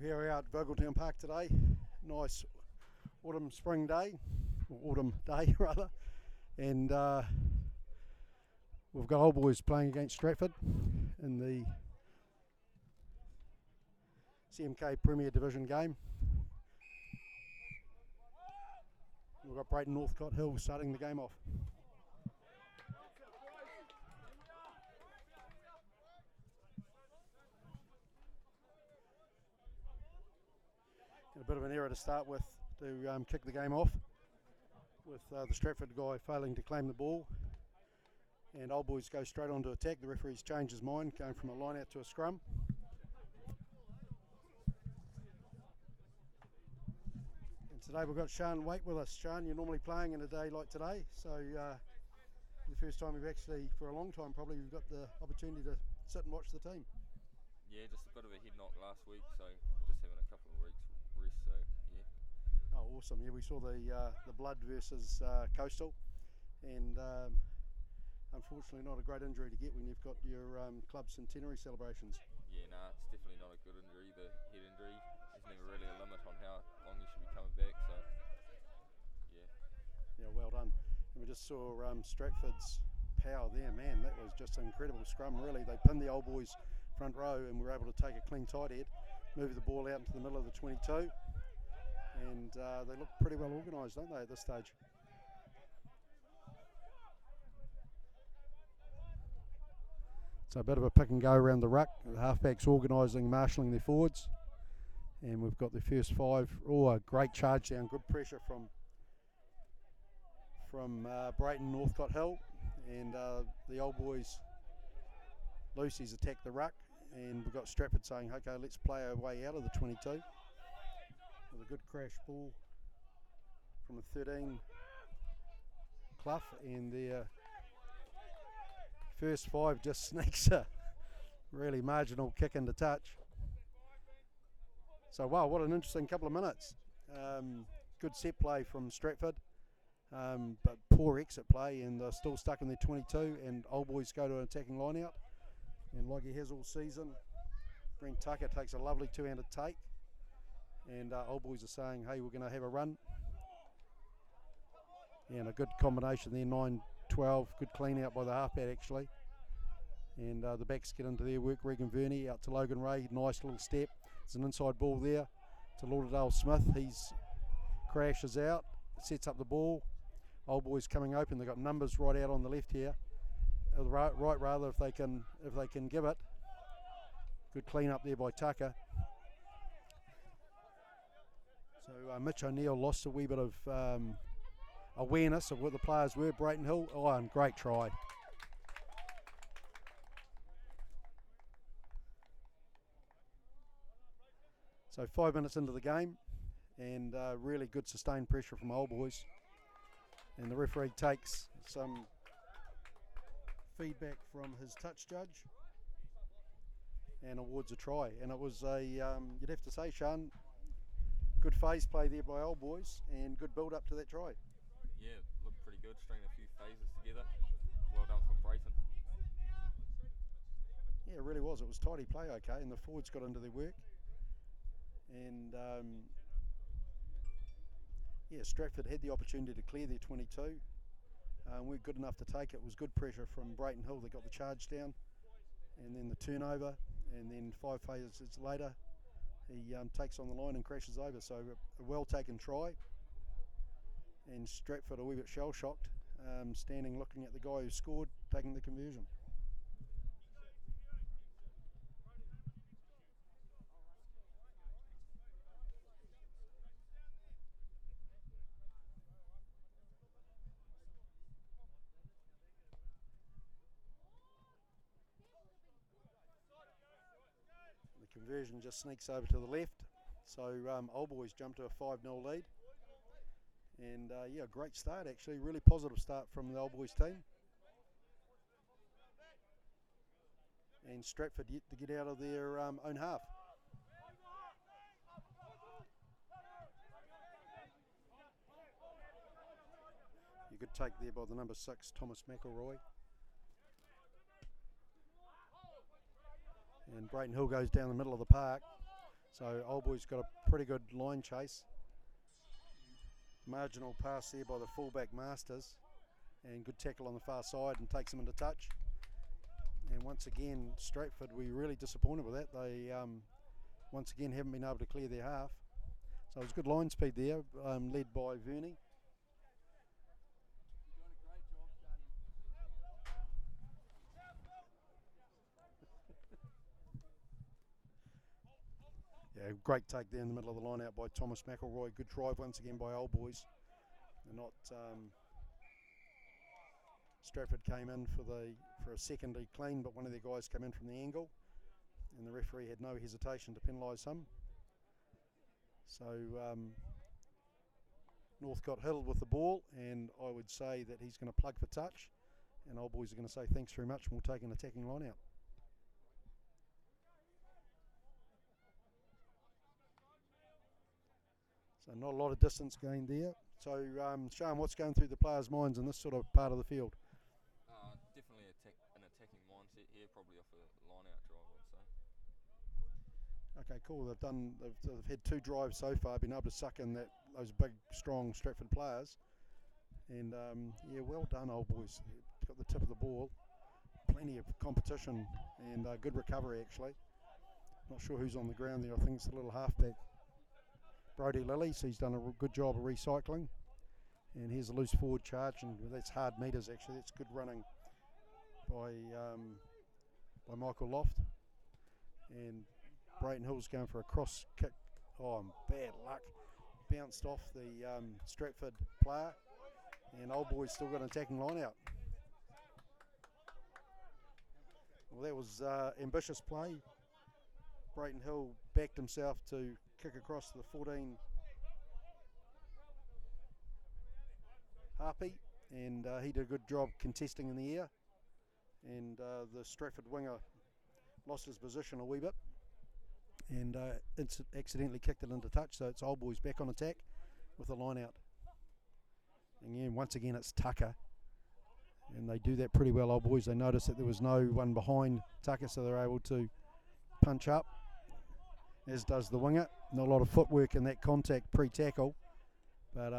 We're here out at Vogeltown Park today. Nice autumn spring day, or autumn day rather, and we've got Old Boys playing against Stratford in the CMK Premier Division game. We've got Brayton Northcott Hill starting the game off. A bit of an error to start with to kick the game off, with the Stratford guy failing to claim the ball, and Old Boys go straight on to attack. The referee's changed his mind, going from a line out to a scrum. And today we've got Sean Waite with us. Sean, you're normally playing in a day like today, so the first time we've actually, for a long time probably, we've got the opportunity to sit and watch the team. Yeah, just a bit of a head knock last week, so just having a couple of weeks rest, so yeah. Oh, awesome. Yeah, we saw the Blood versus Coastal, and unfortunately not a great injury to get when you've got your club centenary celebrations. Yeah, nah, it's definitely not a good injury, the head injury. There's never really a limit on how long you should be coming back, so yeah. Yeah, well done. And we just saw Stratford's power there, man. That was just an incredible scrum, really. They pinned the Old Boys front row and were able to take a clean tight head, move the ball out into the middle of the 22, and they look pretty well organised, don't they, at this stage? So a bit of a pick and go around the ruck. The halfbacks organising, marshalling their forwards, and we've got the first five. Oh, a great charge down, good pressure from Brayton Northcott Hill, and the Old Boys Lucy's attacked the ruck, and we've got Stratford saying, okay, let's play our way out of the 22 with a good crash ball from a 13 Clough, and their first five just sneaks a really marginal kick into touch. So wow, what an interesting couple of minutes. Good set play from Stratford, but poor exit play, and they're still stuck in their 22, and Old Boys go to an attacking line out. And like he has all season, Brent Tucker takes a lovely two-handed take, and Old Boys are saying, hey, we're going to have a run. Yeah, and a good combination there, 9-12, good clean out by the halfback actually. And the backs get into their work. Regan Verney out to Logan Ray, nice little step. There's an inside ball there to Lauderdale Smith. He's crashes out, sets up the ball. Old Boys coming open, they've got numbers right out on the left here. Right rather, if they can give it. Good clean up there by Tucker. So Mitch O'Neill lost a wee bit of awareness of what the players were. Brayton Hill, oh, and great try. So 5 minutes into the game, and really good sustained pressure from Old Boys, and the referee takes some feedback from his touch judge and awards a try. And it was a you'd have to say, Sean, good phase play there by Old Boys and good build up to that try. Yeah, looked pretty good, stringing a few phases together. Well done from Brayton. Yeah, it really was. It was tidy play, okay, and the forwards got into their work, and yeah, Stratford had the opportunity to clear their 22. Weren't good enough to take it. It was good pressure from Brayton Hill that got the charge down, and then the turnover, and then 5 phases later he takes on the line and crashes over. So a well taken try, and Stratford a wee bit shell shocked, standing looking at the guy who scored taking the conversion. Conversion just sneaks over to the left, so Old Boys jump to a 5-0 lead, and yeah, great start actually, really positive start from the Old Boys team, and Stratford yet to get out of their own half. You could take there by the number 6 Thomas McElroy. And Brayton Hill goes down the middle of the park. So Old Boy's got a pretty good line chase. Marginal pass there by the fullback Masters, and good tackle on the far side and takes him into touch. And once again, Stratford, we're really disappointed with that. They once again haven't been able to clear their half. So it was good line speed there, led by Verney. Yeah, great take there in the middle of the line out by Thomas McElroy. Good drive once again by Old Boys. They're not Stratford came in for a secondary clean, but one of their guys came in from the angle, and the referee had no hesitation to penalise him. So North got held with the ball, and I would say that he's going to plug for touch, and Old Boys are going to say thanks very much, and we'll take an attacking line out. So not a lot of distance gained there. So Sean, what's going through the players' minds in this sort of part of the field? Definitely an attacking mindset here, probably off a line-out drive, I'd say. Okay, cool. They've had 2 drives so far, been able to suck in those big, strong Stratford players, and yeah, well done, Old Boys. They've got the tip of the ball, plenty of competition, and good recovery actually. Not sure who's on the ground there. I think it's the little halfback, Brody Lilly. So he's done a good job of recycling. And here's a loose forward charge, and that's hard meters actually. That's good running by Michael Loft. And Brayton Hill's going for a cross kick. Oh, bad luck. Bounced off the Stratford player, and Old Boys still got an attacking line out. Well, that was ambitious play. Brayton Hill backed himself to kick across to the 14 Harpy, and he did a good job contesting in the air, and the Stratford winger lost his position a wee bit and accidentally kicked it into touch, so it's Old Boys back on attack with a line out. And yeah, once again it's Tucker, and they do that pretty well, Old Boys. They noticed that there was no one behind Tucker, so they're able to punch up, as does the winger. Not a lot of footwork in that contact pre-tackle, but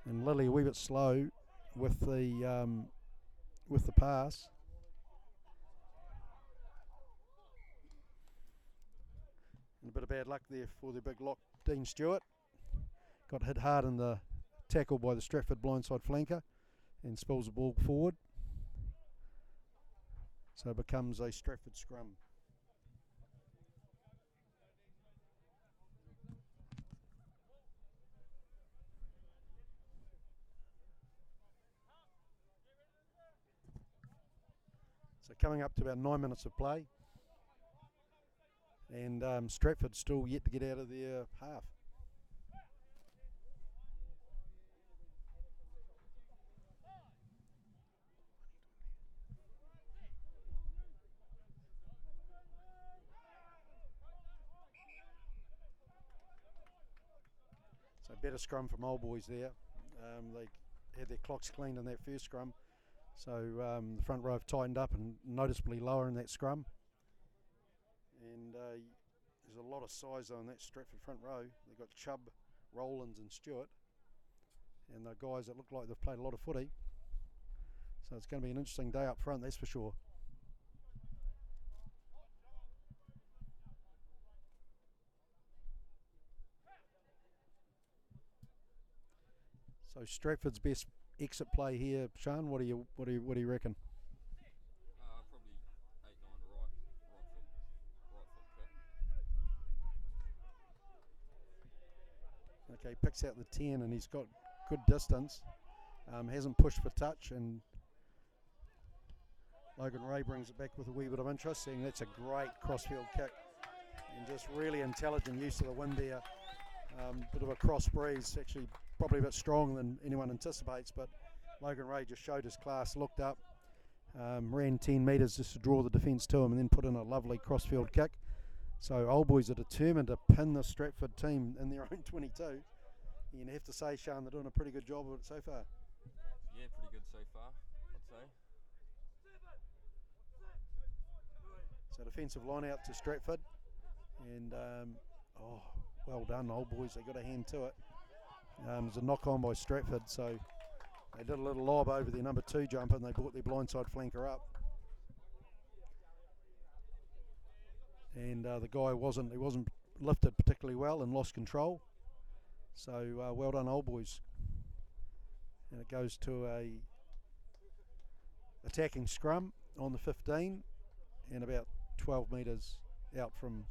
and Lily a wee bit slow with the pass. And a bit of bad luck there for the big lock, Dean Stewart. Got hit hard in the tackle by the Stratford blindside flanker and spills the ball forward. So it becomes a Stratford scrum. So coming up to about 9 minutes of play, and Stratford still yet to get out of their half. So better scrum from Old Boys there. They had their clocks cleaned in that first scrum. So the front row have tightened up and noticeably lower in that scrum. And there's a lot of size on that Stratford front row. They've got Chubb, Rowlands and Stewart. And the guys that look like they've played a lot of footy. So it's going to be an interesting day up front, that's for sure. So Stratford's best exit play here, Sean. What do you reckon? Probably 8-9 to right foot kick. Okay, picks out the 10 and he's got good distance. Hasn't pushed for touch, and Logan Ray brings it back with a wee bit of interest, saying that's a great crossfield kick and just really intelligent use of the wind there. Bit of a cross breeze, actually probably a bit stronger than anyone anticipates, but Logan Ray just showed his class, looked up, ran 10 metres just to draw the defence to him, and then put in a lovely crossfield kick. So Old Boys are determined to pin the Stratford team in their own 22. You have to say, Sean, they're doing a pretty good job of it so far. Yeah, pretty good so far, I'd say. So defensive line out to Stratford, and well done, old boys. They got a hand to it. It was a knock on by Stratford, so they did a little lob over their number 2 jumper, and they brought their blindside flanker up. And the guy wasn't lifted particularly well and lost control. So well done, old boys. And it goes to a attacking scrum on the 15 and about 12 metres out from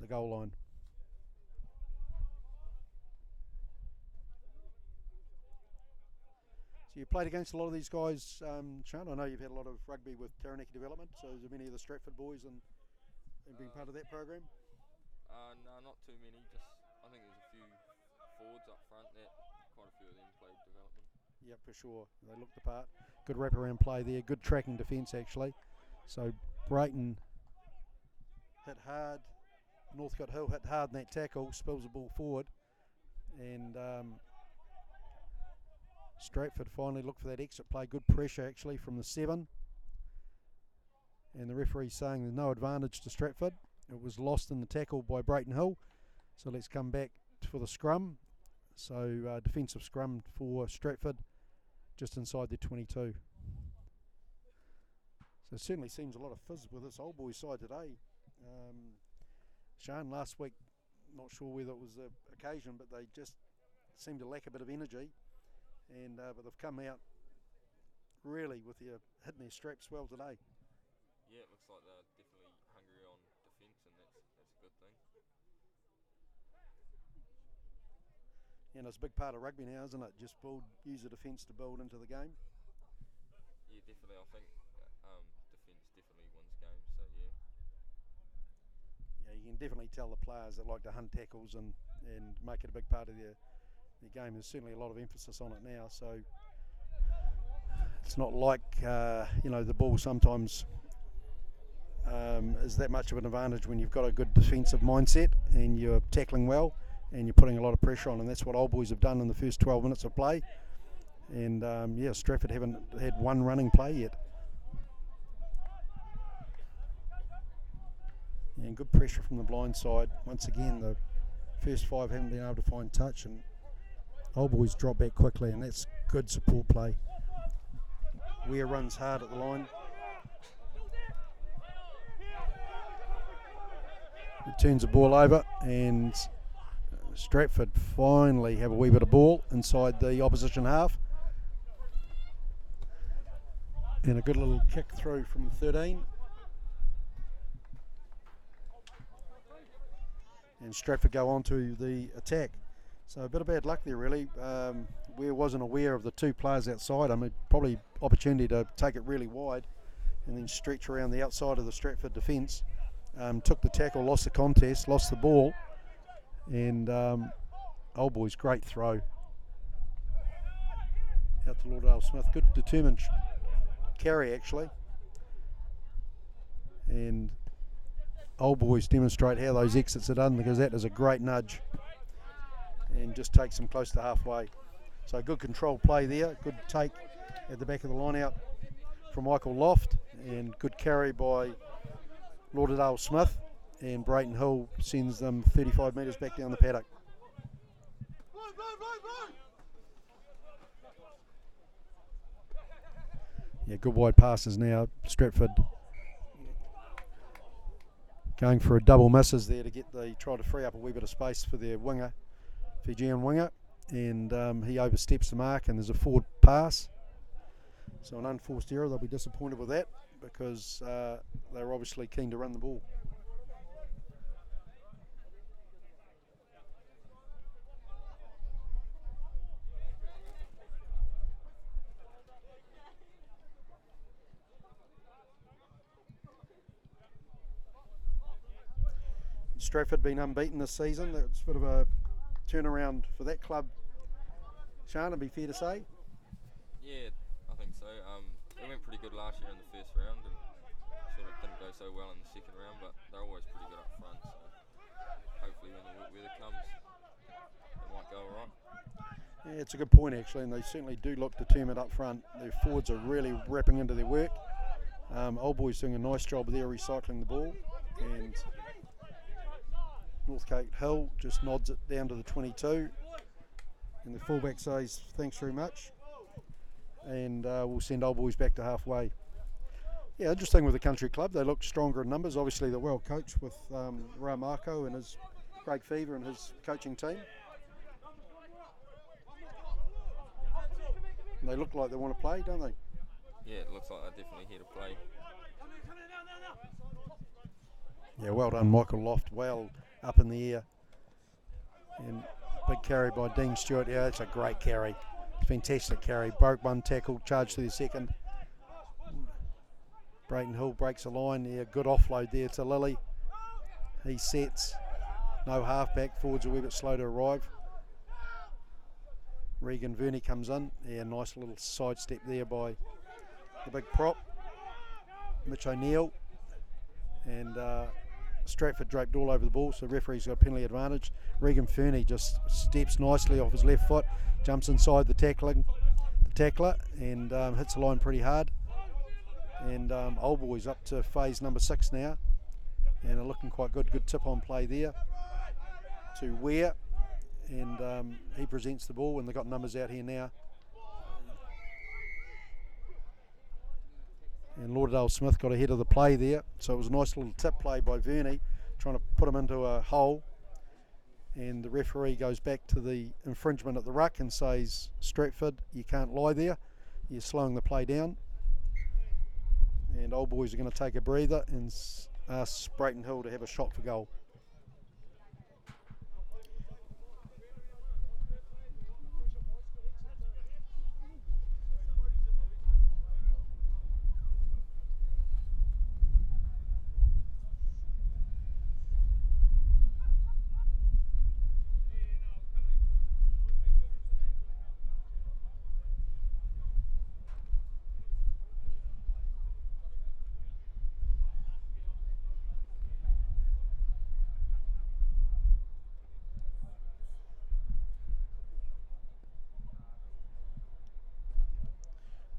the goal line. So you played against a lot of these guys, Sean. I know you've had a lot of rugby with Taranaki Development, so is there many of the Stratford boys and being part of that program? No, not too many. Just I think there's a few forwards up front that quite a few of them played development. Yep, for sure. They looked the part. Good wraparound play there. Good tracking defence actually. So Brayton hit hard. Northcote Hill hit hard in that tackle. Spills the ball forward, and Stratford finally looked for that exit play. Good pressure actually from the 7. And the referee saying there's no advantage to Stratford. It was lost in the tackle by Brayton Hill. So let's come back for the scrum. So defensive scrum for Stratford just inside their 22. So it certainly seems a lot of fizz with this old boys side today. Sean, last week, not sure whether it was the occasion, but they just seemed to lack a bit of energy. And but they've come out really with their hitting their straps well today. Yeah, it looks like they're definitely hungry on defence, and that's a good thing. And it's a big part of rugby now, isn't it? Just use the defence to build into the game. Yeah, definitely. I think defence definitely wins games. So yeah. Yeah, you can definitely tell the players that like to hunt tackles and make it a big part of their game. There's certainly a lot of emphasis on it now. So it's not like the ball sometimes is that much of an advantage when you've got a good defensive mindset and you're tackling well and you're putting a lot of pressure on, and that's what old boys have done in the first 12 minutes of play. And Stratford haven't had one running play yet. And good pressure from the blind side. Once again, the first 5 haven't been able to find touch, and old boys drop back quickly, and that's good support play. Weir runs hard at the line. He turns the ball over, and Stratford finally have a wee bit of ball inside the opposition half. And a good little kick through from 13. And Stratford go on to the attack. So a bit of bad luck there really. Weir wasn't aware of the 2 players outside. I mean, probably opportunity to take it really wide and then stretch around the outside of the Stratford defence. Took the tackle, lost the contest, lost the ball. And old boys, great throw. Out to Lauderdale Smith. Good determined carry actually. And old boys demonstrate how those exits are done, because that is a great nudge and just takes them close to halfway. So good control play there, good take at the back of the line out from Michael Loft, and good carry by Lauderdale Smith, and Brayton Hill sends them 35 metres back down the paddock. Yeah, good wide passes now. Stratford going for a double misses there to try to free up a wee bit of space for their winger, Fijian winger, and he oversteps the mark, and there's a forward pass. So an unforced error. They'll be disappointed with that, because they're obviously keen to run the ball. Stratford been unbeaten this season. It's a bit of a turnaround for that club. Sean, it'd be fair to say? Yeah, I think so. They went pretty good last year in the first round, and sort of didn't go so well in the second round, but they're always pretty good up front, so hopefully when the wet weather comes, they might go alright. Yeah, it's a good point actually, and they certainly do look determined up front. Their forwards are really wrapping into their work. Old Boys doing a nice job there recycling the ball, and Northcote Hill just nods it down to the 22, and the fullback says thanks very much, and we'll send Old Boys back to halfway. Yeah, interesting with the country club. They look stronger in numbers. Obviously, they're well coached with Ramarco and his Craig Fever and his coaching team. And they look like they want to play, don't they? Yeah, it looks like they're definitely here to play. Yeah, well done, Michael Loft. Well up in the air. And big carry by Dean Stewart. Yeah, that's a great carry. Fantastic carry. Broke one tackle, charged through the second. Brayton Hill breaks a line. Yeah, good offload there to Lilly. He sets. No halfback. Forward's a wee bit slow to arrive. Regan Verney comes in. Yeah, nice little sidestep there by the big prop, Mitch O'Neill. And Stratford draped all over the ball, so the referee's got a penalty advantage. Regan Verney just steps nicely off his left foot, jumps inside the tackler, and hits the line pretty hard. And Old Boys up to phase number 6 now, and are looking quite good. Good tip on play there to Ware, and he presents the ball, and they've got numbers out here now. And Lauderdale Smith got ahead of the play there, so it was a nice little tip play by Verney, trying to put him into a hole. And the referee goes back to the infringement at the ruck and says, Stratford, you can't lie there, you're slowing the play down. And Old Boys are going to take a breather and ask Brayton Hill to have a shot for goal.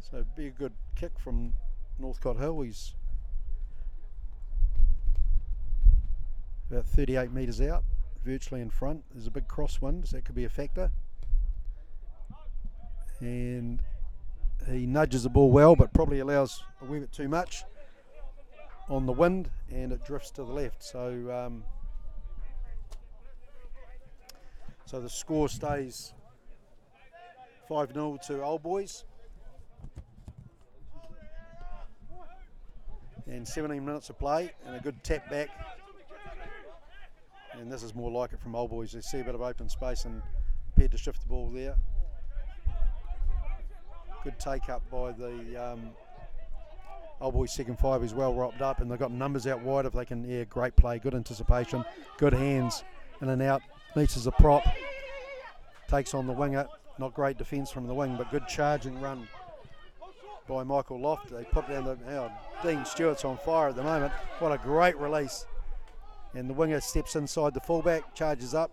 So be a good kick from Northcote Hill. He's about 38 metres out, virtually in front. There's a big crosswind, so that could be a factor. And he nudges the ball well, but probably allows a wee bit too much on the wind, and it drifts to the left. So so the score stays 5-0 to Old Boys. And 17 minutes of play, and a good tap back. And this is more like it from Old Boys. They see a bit of open space and prepared to shift the ball there. Good take up by the Old Boys second five. He's well ropped up, and they've got numbers out wide if they can. Yeah, great play, good anticipation, good hands, in and out. Meets as a prop, takes on the winger. Not great defence from the wing, but good charging run by Michael Loft. They put down the Dean Stewart's on fire at the moment. What a great release. And the winger steps inside the fullback, charges up.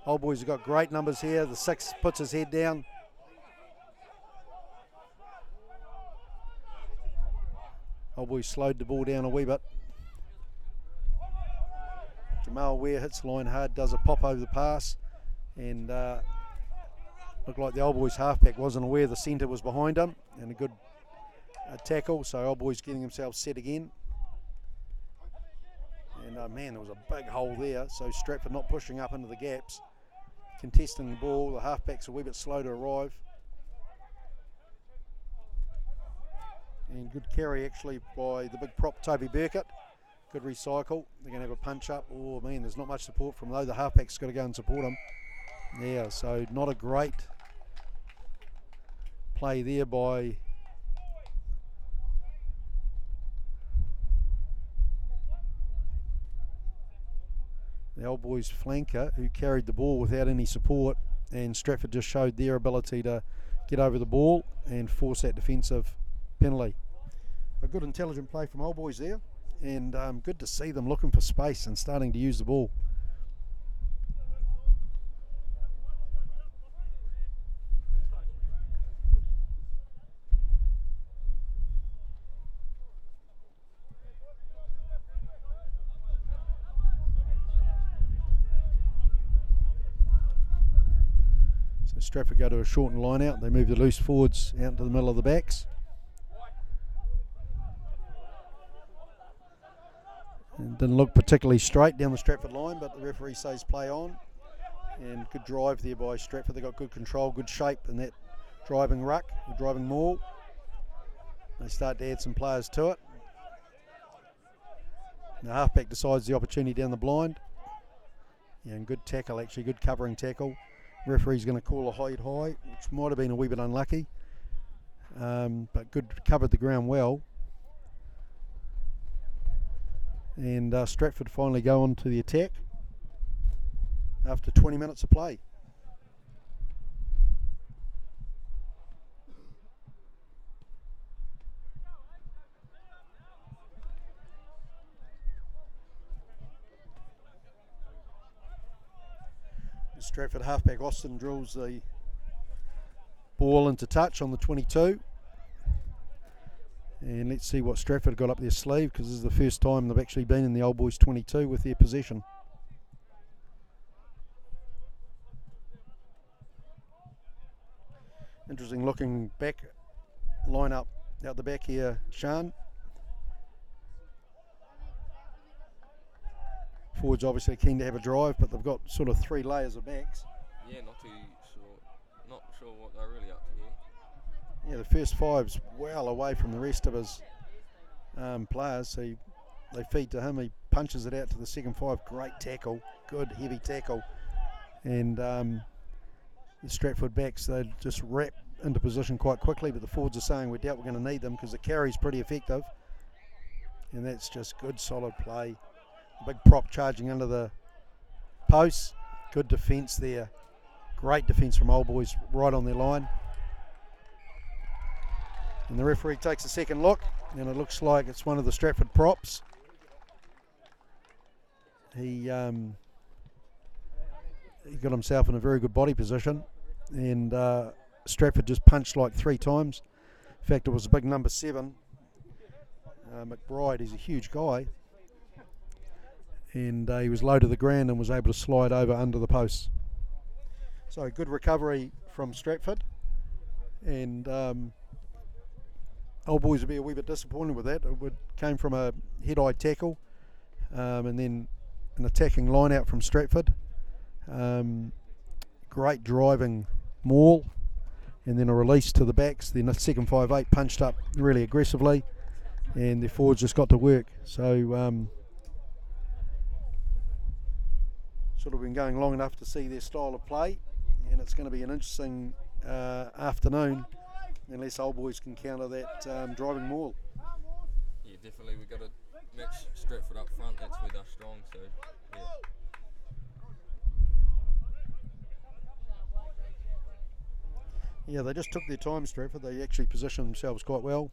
Old Boys have got great numbers here. The 6 puts his head down. Old Boys slowed the ball down a wee bit. Jamal Ware hits the line hard, does a pop over the pass, and looked like the Old Boys halfback wasn't aware the centre was behind him, and a good tackle, so Old Boys getting themselves set again. And man, there was a big hole there, so Stratford not pushing up into the gaps, contesting the ball. The halfback's a wee bit slow to arrive. And good carry actually by the big prop Toby Burkett. Good recycle. They're going to have a punch up. Oh man, there's not much support from though. The halfback's got to go and support him. Yeah, so not a great play there by the Old Boys flanker, who carried the ball without any support, and Stratford just showed their ability to get over the ball and force that defensive penalty. A good intelligent play from Old Boys there, and good to see them looking for space and starting to use the ball. So Stratford go to a shortened line out. They move the loose forwards out into the middle of the backs. And didn't look particularly straight down the Stratford line, but the referee says play on. And good drive there by Stratford. They got good control, good shape in that driving ruck, the driving maul. They start to add some players to it. The halfback decides the opportunity down the blind. Yeah, and good tackle actually, good covering tackle. Referee's going to call a height high, which might have been a wee bit unlucky. But good, covered the ground well. And Stratford finally go on to the attack after 20 minutes of play. Stratford halfback Austin drills the ball into touch on the 22. And let's see what Stratford got up their sleeve, because this is the first time they've actually been in the Old Boys 22 with their possession. Interesting looking back line up out the back here, Sean. Forwards obviously keen to have a drive, but they've got sort of 3 layers of backs. Yeah, not sure what they're really up to here. Yeah, the first 5's well away from the rest of his players. So they feed to him, he punches it out to the second 5. Great tackle, good heavy tackle. And the Stratford backs, they just wrap into position quite quickly, but the forwards are saying we doubt we're going to need them because the carry's pretty effective. And that's just good solid play. Big prop charging under the posts. Good defence there. Great defence from Old Boys right on their line. And the referee takes a second look, and it looks like it's one of the Stratford props. He got himself in a very good body position, and Stratford just punched like 3 times. In fact, it was a big number 7. McBride, he's a huge guy. And he was low to the ground and was able to slide over under the posts. So good recovery from Stratford, and Old Boys would be a wee bit disappointed with that. It came from a head-eye tackle, and then an attacking line out from Stratford. Great driving maul, and then a release to the backs. Then the second 5'8" punched up really aggressively, and the forwards just got to work. So sort of been going long enough to see their style of play, and it's going to be an interesting afternoon unless Old Boys can counter that driving maul. Yeah, definitely we've got to match Stratford up front. That's where they're strong, so yeah. Yeah, they just took their time, Stratford. They actually positioned themselves quite well.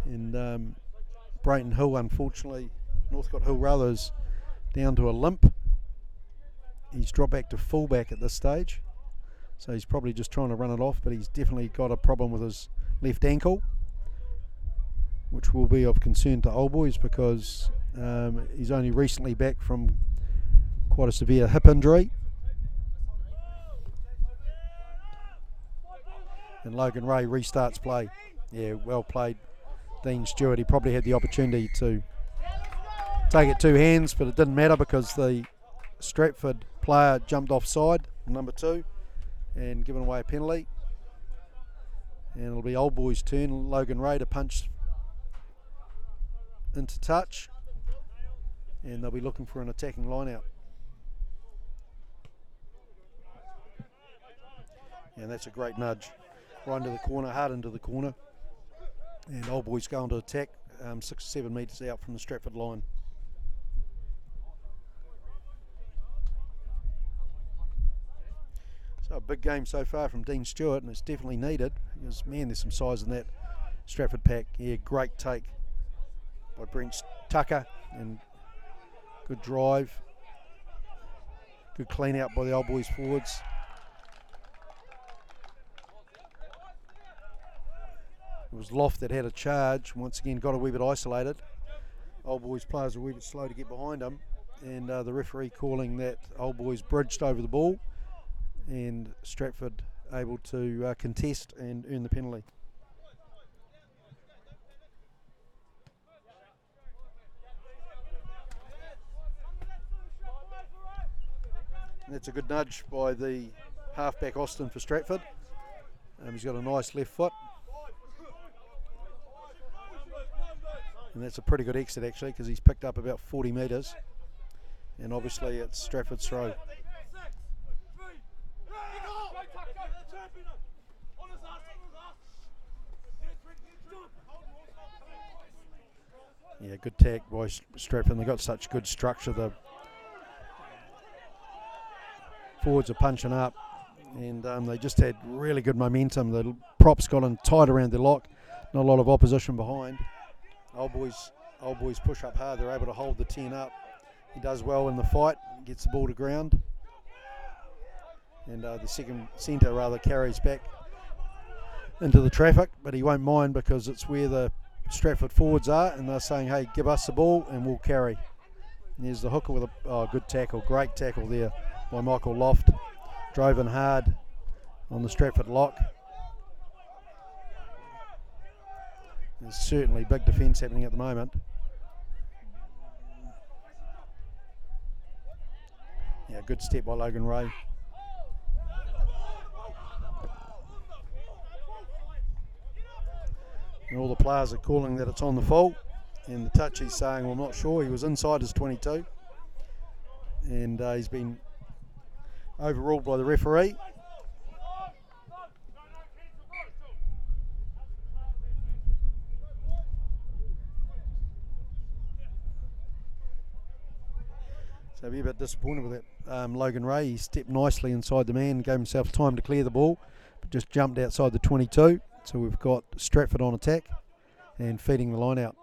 And Brayton Hill, unfortunately, Northcote Hill rather, is down to a limp. He's dropped back to fullback at this stage, so he's probably just trying to run it off, but he's definitely got a problem with his left ankle, which will be of concern to Old Boys because he's only recently back from quite a severe hip injury. And Logan Ray restarts play. Yeah, well played, Dean Stewart. He probably had the opportunity to take it 2 hands, but it didn't matter because the Stratford player jumped offside, number 2, and given away a penalty. And it'll be Old Boys' turn. Logan Ray to punch into touch, and they'll be looking for an attacking line out. And that's a great nudge. Right into the corner, hard into the corner. And Old Boys going to attack 6 or 7 metres out from the Stratford line. So a big game so far from Dean Stewart, and it's definitely needed because, man, there's some size in that Stratford pack. Yeah, great take by Brent Tucker, and good drive. Good clean out by the Old Boys forwards. It was Loft that had a charge. Once again, got a wee bit isolated. Old Boys players were a wee bit slow to get behind him, and the referee calling that Old Boys bridged over the ball, and Stratford able to contest and earn the penalty. And that's a good nudge by the halfback Austin for Stratford. He's got a nice left foot. And that's a pretty good exit actually, because he's picked up about 40 metres. And obviously it's Stratford's throw. Yeah, good tack by Stratford. They've got such good structure. The forwards are punching up, and they just had really good momentum. The props got in tight around their lock. Not a lot of opposition behind. Old boys push up hard. They're able to hold the 10 up. He does well in the fight. Gets the ball to ground. And the second centre rather carries back into the traffic, but he won't mind because it's where the Stratford forwards are, and they're saying, hey, give us the ball and we'll carry. And there's the hooker with a good tackle, great tackle there by Michael Loft. Drove in hard on the Stratford lock. There's certainly big defence happening at the moment. Yeah, good step by Logan Ray. And all the players are calling that it's on the full, and the touch he's saying, well, I'm not sure. He was inside his 22, and he's been overruled by the referee. So I'll be a bit disappointed with that. Logan Ray, he stepped nicely inside the man, gave himself time to clear the ball, but just jumped outside the 22. So we've got Stratford on attack and feeding the line out.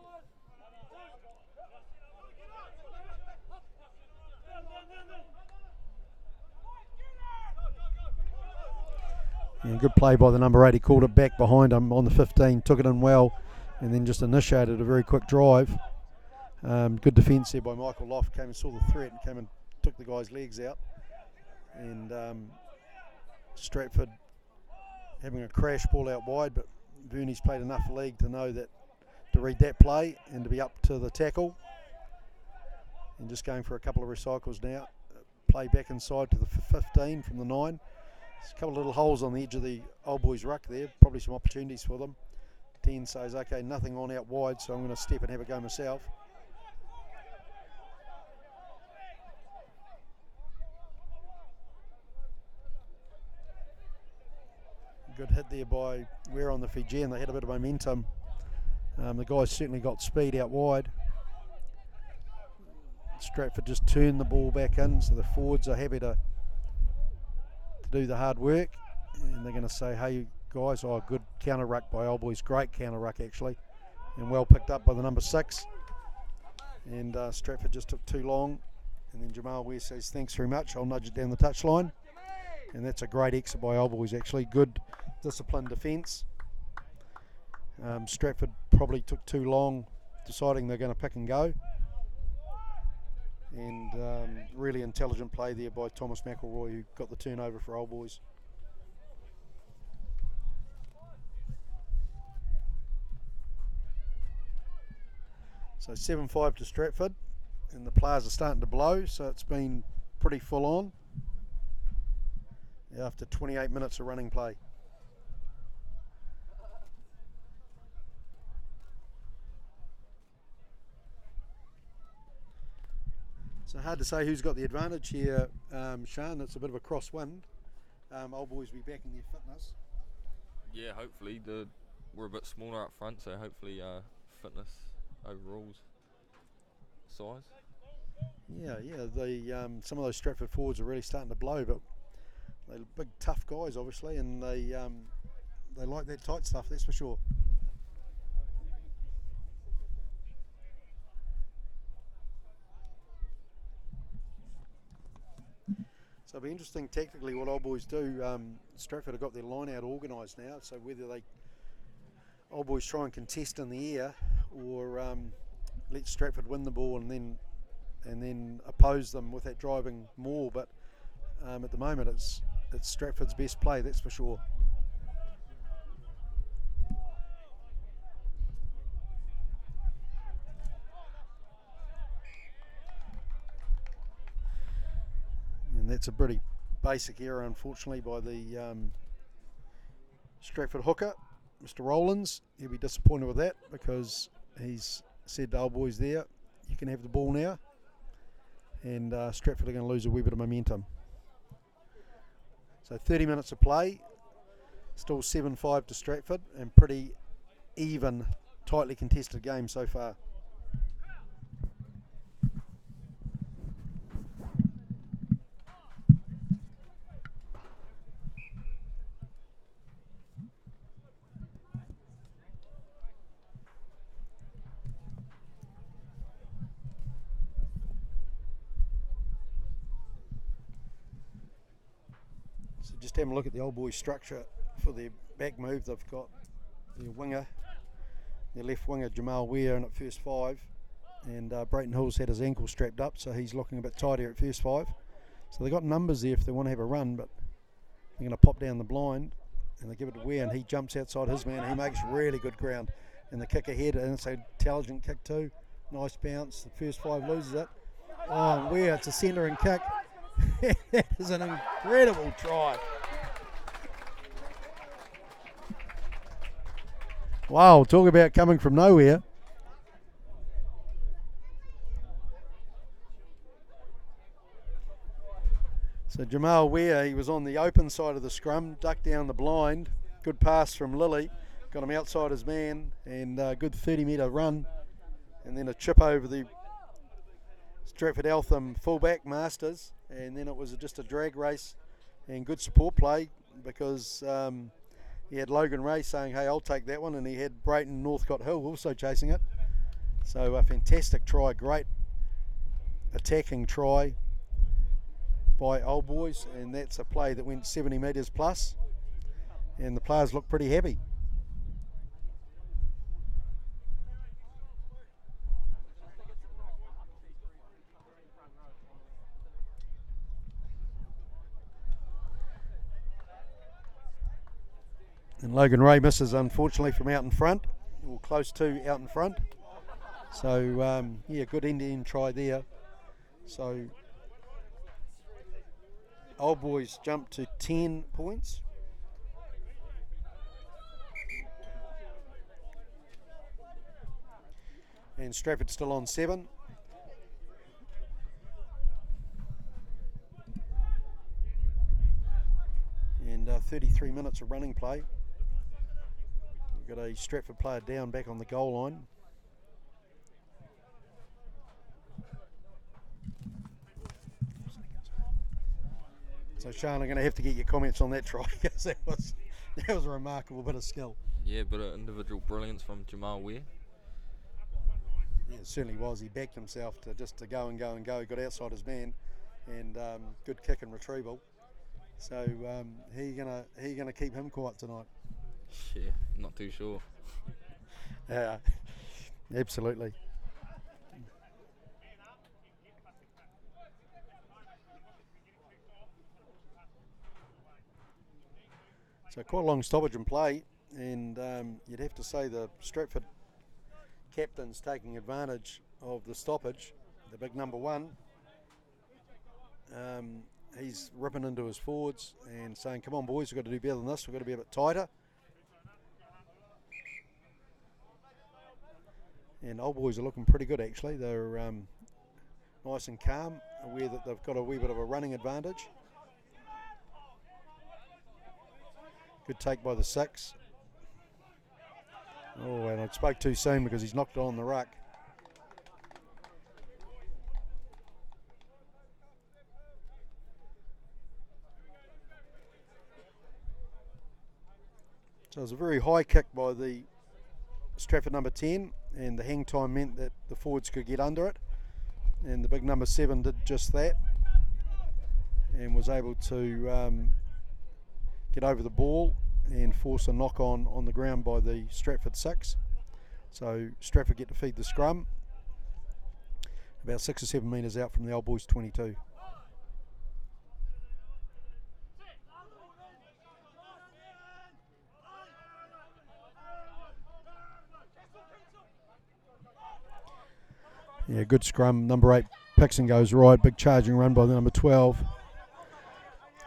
And good play by the number 8. He called it back behind him on the 15, took it in well, and then just initiated a very quick drive. Good defence there by Michael Loft. Came and saw the threat and came and took the guy's legs out. And Stratford having a crash ball out wide, but Verney's played enough league to know that, to read that play and to be up to the tackle. And just going for a couple of recycles now. Play back inside to the 15 from the 9. There's a couple of little holes on the edge of the old boys' ruck there, probably some opportunities for them. 10 says, okay, nothing on out wide, so I'm going to step and have a go myself. Good hit there by Ware on the Fijian. They had a bit of momentum. The guys certainly got speed out wide. Stratford just turned the ball back in, so the forwards are happy to do the hard work. And they're going to say, hey guys, good counter ruck by Old Boys. Great counter ruck actually. And well picked up by the number 6. And Stratford just took too long. And then Jamal Ware says, thanks very much. I'll nudge it down the touchline. And that's a great exit by Old Boys actually. Good disciplined defence. Stratford probably took too long deciding they're going to pick and go. And really intelligent play there by Thomas McElroy, who got the turnover for Old Boys. So 7-5 to Stratford, and the players are starting to blow, so it's been pretty full on after 28 minutes of running play. So hard to say who's got the advantage here, Sean. It's a bit of a crosswind. Old Boys will be back in their fitness. Yeah, hopefully. We're a bit smaller up front, so hopefully fitness overrules size. Yeah. Some of those Stratford forwards are really starting to blow, but they're big, tough guys, obviously, and they like that tight stuff. That's for sure. So it'll be interesting tactically what Old Boys do. Stratford have got their line out organised now, so whether Old Boys try and contest in the air or let Stratford win the ball and then oppose them with that driving more. But at the moment it's it's Stratford's best play, that's for sure. And that's a pretty basic error, unfortunately, by the Stratford hooker, Mr. Rowlands. He'll be disappointed with that because he's said to old boys there, you can have the ball now. And Stratford are going to lose a wee bit of momentum. So 30 minutes of play, still 7-5 to Stratford, and pretty even, tightly contested game so far. So just having a look at the old boys' structure for their back move. They've got their winger, their left winger Jamal Ware in at first five, and Brayton Hill's had his ankle strapped up, so he's looking a bit tighter at first five. So they've got numbers there if they want to have a run, but they're going to pop down the blind and they give it to Ware, and he jumps outside his man and he makes really good ground. And the kick ahead, and it's an intelligent kick too. Nice bounce. The first five loses it. Oh, Ware, it's a centering kick. That is an incredible try. Wow, talk about coming from nowhere. So Jamal Ware, he was on the open side of the scrum, ducked down the blind. Good pass from Lilly, got him outside his man, and a good 30-metre run. And then a chip over the Stratford Eltham fullback, Masters. And then it was just a drag race and good support play because he had Logan Ray saying, hey, I'll take that one. And he had Brayton Northcott Hill also chasing it. So a fantastic try, great attacking try by Old Boys, and that's a play that went 70 metres plus, and the players look pretty happy. And Logan Ray misses, unfortunately, from out in front, or close to out in front. So yeah, good Indian try there. So Old Boys jump to 10 points. And Stratford still on 7. And 33 minutes of running play. We've got a Stratford player down back on the goal line. So Sean, I'm going to have to get your comments on that try because that was a remarkable bit of skill. Yeah, but individual brilliance from Jamal Ware. Yeah, it certainly was. He backed himself to go and go and go. He got outside his man, and good kick and retrieval. So he gonna keep him quiet tonight. Yeah, not too sure. Yeah, absolutely. So quite a long stoppage in play, and you'd have to say the Stratford captain's taking advantage of the stoppage. The big number 1, he's ripping into his forwards and saying, come on boys, we've got to do better than this, we've got to be a bit tighter. And Old Boys are looking pretty good actually. They're nice and calm, aware that they've got a wee bit of a running advantage. Good take by the 6. Oh, and I spoke too soon because he's knocked on the ruck. So it was a very high kick by the Stratford number 10, and the hang time meant that the forwards could get under it. And the big number 7 did just that and was able to get over the ball and force a knock on the ground by the Stratford 6. So Stratford get to feed the scrum about 6 or 7 metres out from the Old Boys 22. Yeah, good scrum. Number 8 picks and goes right. Big charging run by the number 12.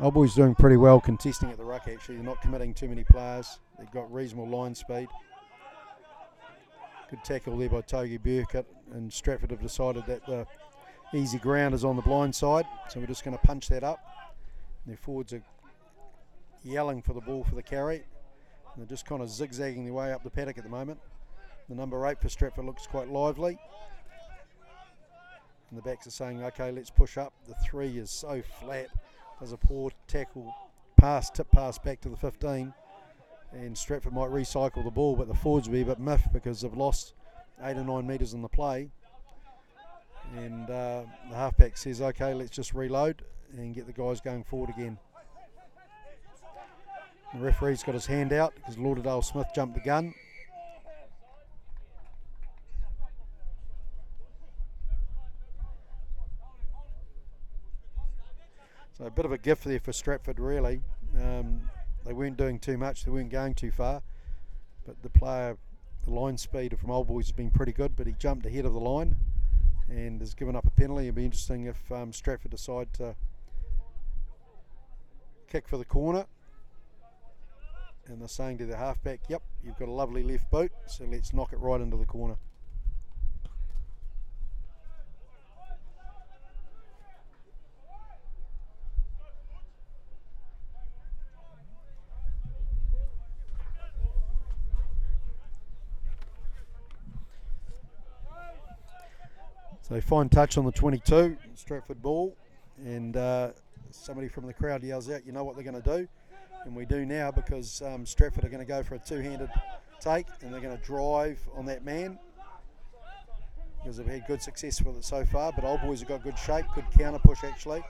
Old Boys doing pretty well contesting at the ruck actually. They're not committing too many players. They've got reasonable line speed. Good tackle there by Togi Burkett, and Stratford have decided that the easy ground is on the blind side, so we're just going to punch that up. And their forwards are yelling for the ball for the carry. And they're just kind of zigzagging their way up the paddock at the moment. The number 8 for Stratford looks quite lively. And the backs are saying, okay, let's push up. The 3 is so flat. Does a poor tackle tip pass back to the 15. And Stratford might recycle the ball, but the forwards will be a bit miffed because they've lost 8 or 9 metres in the play. And the halfback says, okay, let's just reload and get the guys going forward again. The referee's got his hand out because Lauderdale Smith jumped the gun. So a bit of a gift there for Stratford really. They weren't doing too much, they weren't going too far, but the line speed from Old Boys has been pretty good, but he jumped ahead of the line and has given up a penalty. It'll be interesting if Stratford decide to kick for the corner. And they're saying to the halfback, yep, you've got a lovely left boot, so let's knock it right into the corner. So fine touch on the 22, Stratford ball, and somebody from the crowd yells out, you know what they're going to do? And we do now, because Stratford are going to go for a two-handed take, and they're going to drive on that man, because they've had good success with it so far, but Old Boys have got good shape, good counter push actually.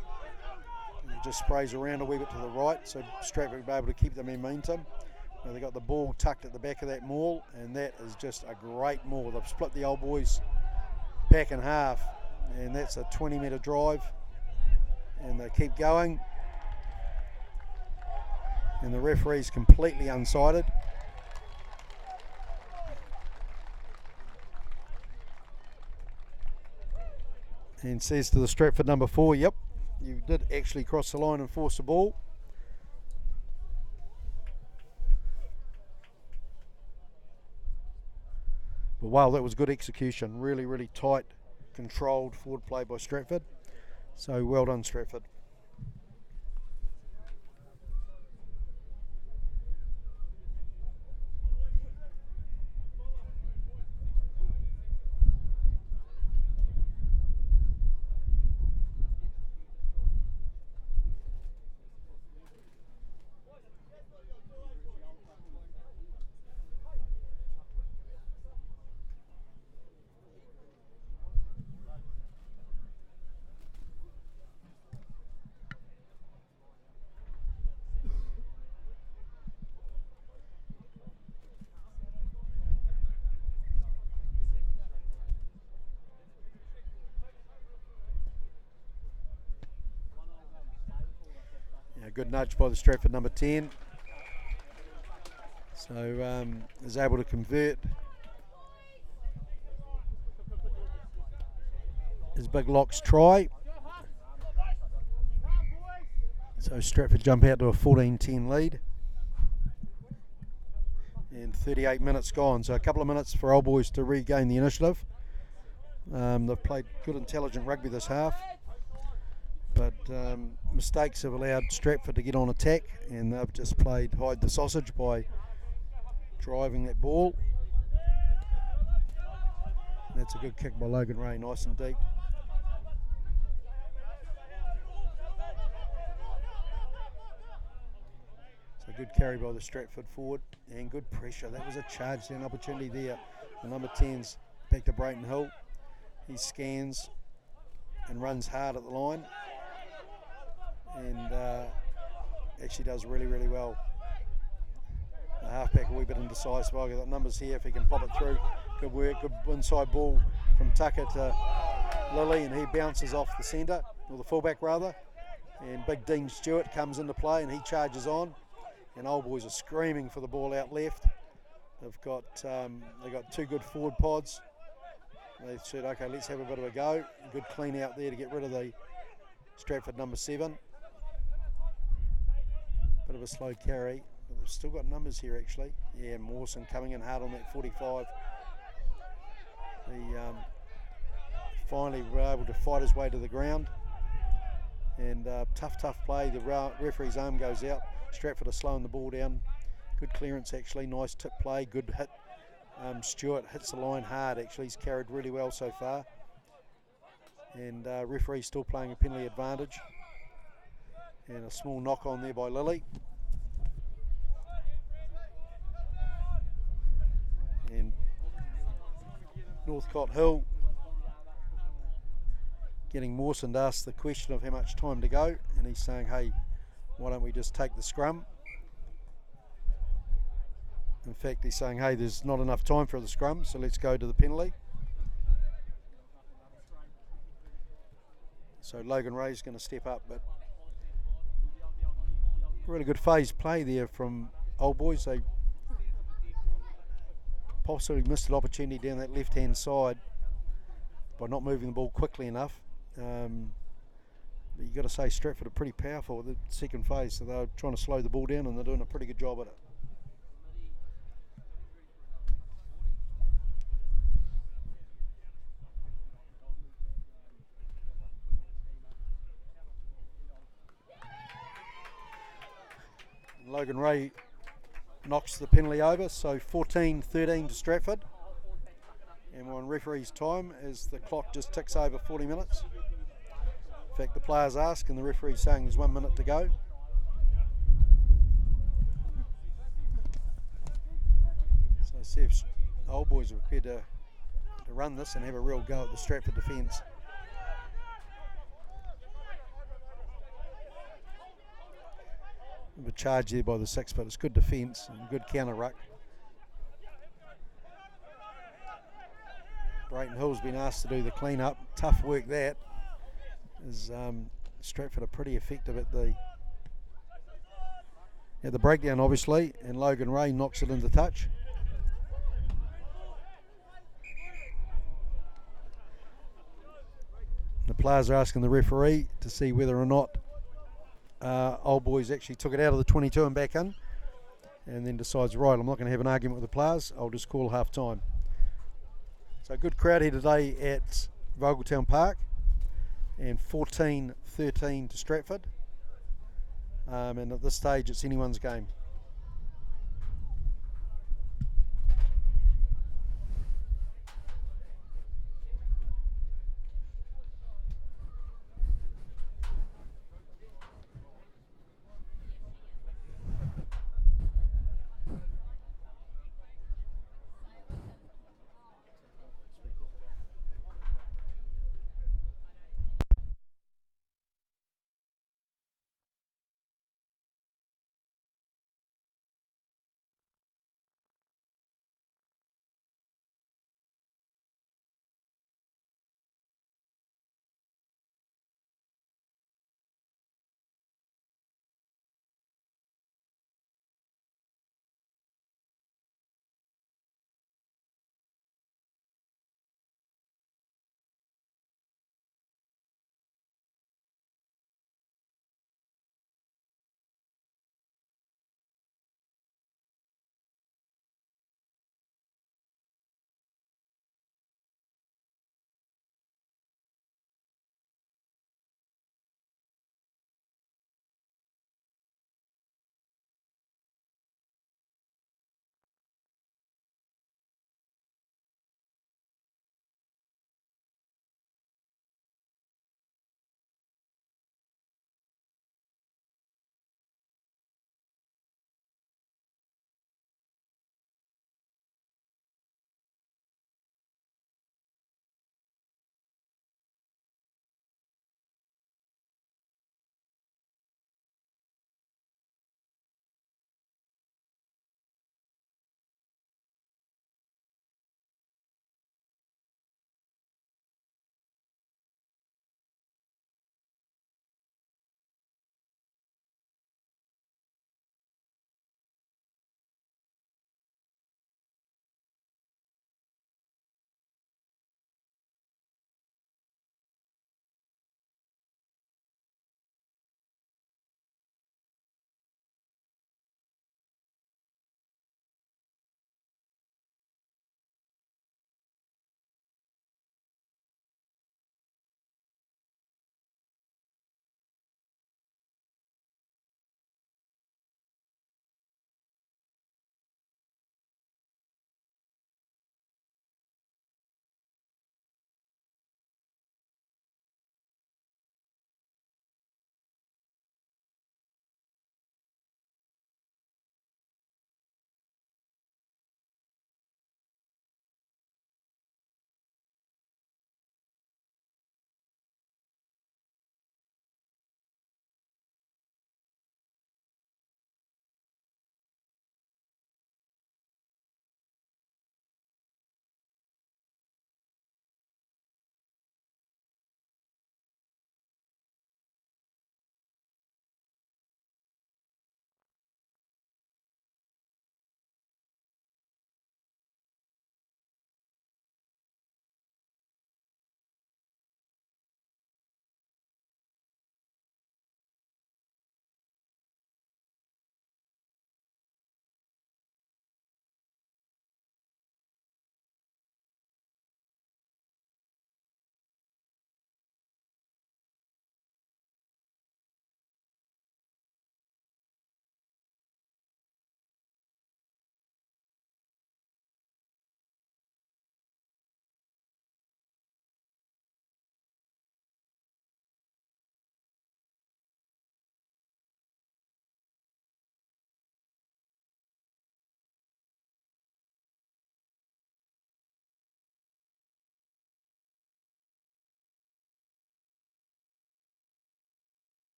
And it just sprays around a wee bit to the right, so Stratford will be able to keep the momentum. Now they've got the ball tucked at the back of that maul, and that is just a great maul. They've split the Old Boys back in half, and that's a 20-metre drive, and they keep going, and the referee's completely unsighted. And says to the Stratford number 4, yep, you did actually cross the line and force the ball. But wow, that was good execution. Really, really tight, controlled forward play by Stratford. So well done, Stratford. Good nudge by the Stratford number 10. So is able to convert his big locks try. So Stratford jump out to a 14-10 lead. And 38 minutes gone. So a couple of minutes for Old Boys to regain the initiative. They've played good intelligent rugby this half. But mistakes have allowed Stratford to get on attack, and they've just played hide the sausage by driving that ball. And that's a good kick by Logan Ray, nice and deep. So good carry by the Stratford forward, and good pressure. That was a charge down opportunity there. The number 10's back to Brayton Hill. He scans and runs hard at the line. And actually does really, really well. The halfback a wee bit indecisive. I've got numbers here if he can pop it through. Good work, good inside ball from Tucker to Lilly, and he bounces off the centre, or the fullback rather. And big Dean Stewart comes into play and he charges on. And Old Boys are screaming for the ball out left. They've got two good forward pods. They said, okay, let's have a bit of a go. Good clean out there to get rid of the Stratford number 7. Bit of a slow carry, but they've still got numbers here actually. Yeah, Mawson coming in hard on that 45. He finally were able to fight his way to the ground. And tough play. The referee's arm goes out. Stratford are slowing the ball down. Good clearance actually, nice tip play, good hit. Stewart hits the line hard actually, he's carried really well so far. And referee still playing a penalty advantage. And a small knock on there by Lilly. And Northcott Hill getting Mawson to ask the question of how much time to go, and he's saying, hey, why don't we just take the scrum? In fact, he's saying, hey, there's not enough time for the scrum, so let's go to the penalty. So Logan Ray's going to step up, but really good phase play there from Old Boys. They possibly missed an opportunity down that left-hand side by not moving the ball quickly enough. But you've got to say Stratford are pretty powerful at the second phase, so they're trying to slow the ball down and they're doing a pretty good job at it. Logan Ray knocks the penalty over, so 14-13 to Stratford. And we're on referee's time as the clock just ticks over 40 minutes. In fact, the players ask and the referee's saying there's 1 minute to go. So see if Old Boys are prepared to run this and have a real go at the Stratford defence. A charge there by the 6, but it's good defence and good counter ruck. Brayton Hill's been asked to do the clean up. Tough work that. As Stratford are pretty effective at the breakdown obviously, and Logan Ray knocks it into touch. The players are asking the referee to see whether or not Old Boys actually took it out of the 22 and back in, and then decides, right, I'm not going to have an argument with the players, I'll just call half time. So good crowd here today at Vogeltown Park, and 14-13 to Stratford, and at this stage it's anyone's game.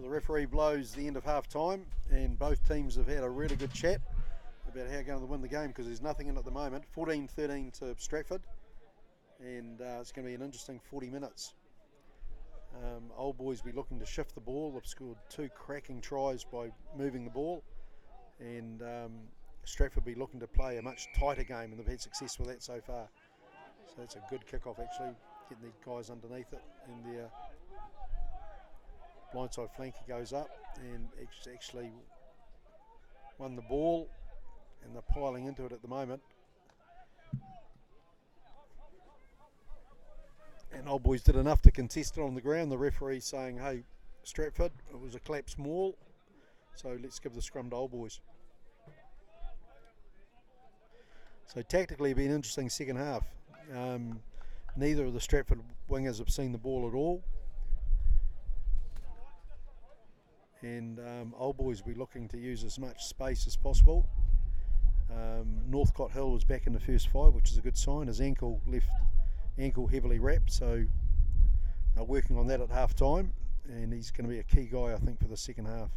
The referee blows the end of half time, and both teams have had a really good chat about how they're going to win the game, because there's nothing in at the moment. 14-13 to Stratford, and it's going to be an interesting 40 minutes. Old Boys be looking to shift the ball. They've scored 2 cracking tries by moving the ball, and Stratford be looking to play a much tighter game, and they've had success with that so far. So that's a good kick-off, actually, getting the guys underneath it, and their blindside flanker goes up and it's actually won the ball, and they're piling into it at the moment. And Old Boys did enough to contest it on the ground. The referee saying, hey, Stratford, it was a collapsed maul, so let's give the scrum to Old Boys. So tactically it'll be an interesting second half. Neither of the Stratford wingers have seen the ball at all, and Old Boys will be looking to use as much space as possible. Northcott Hill was back in the first 5, which is a good sign. His ankle heavily wrapped, so they're working on that at half time, and he's going to be a key guy, I think, for the second half.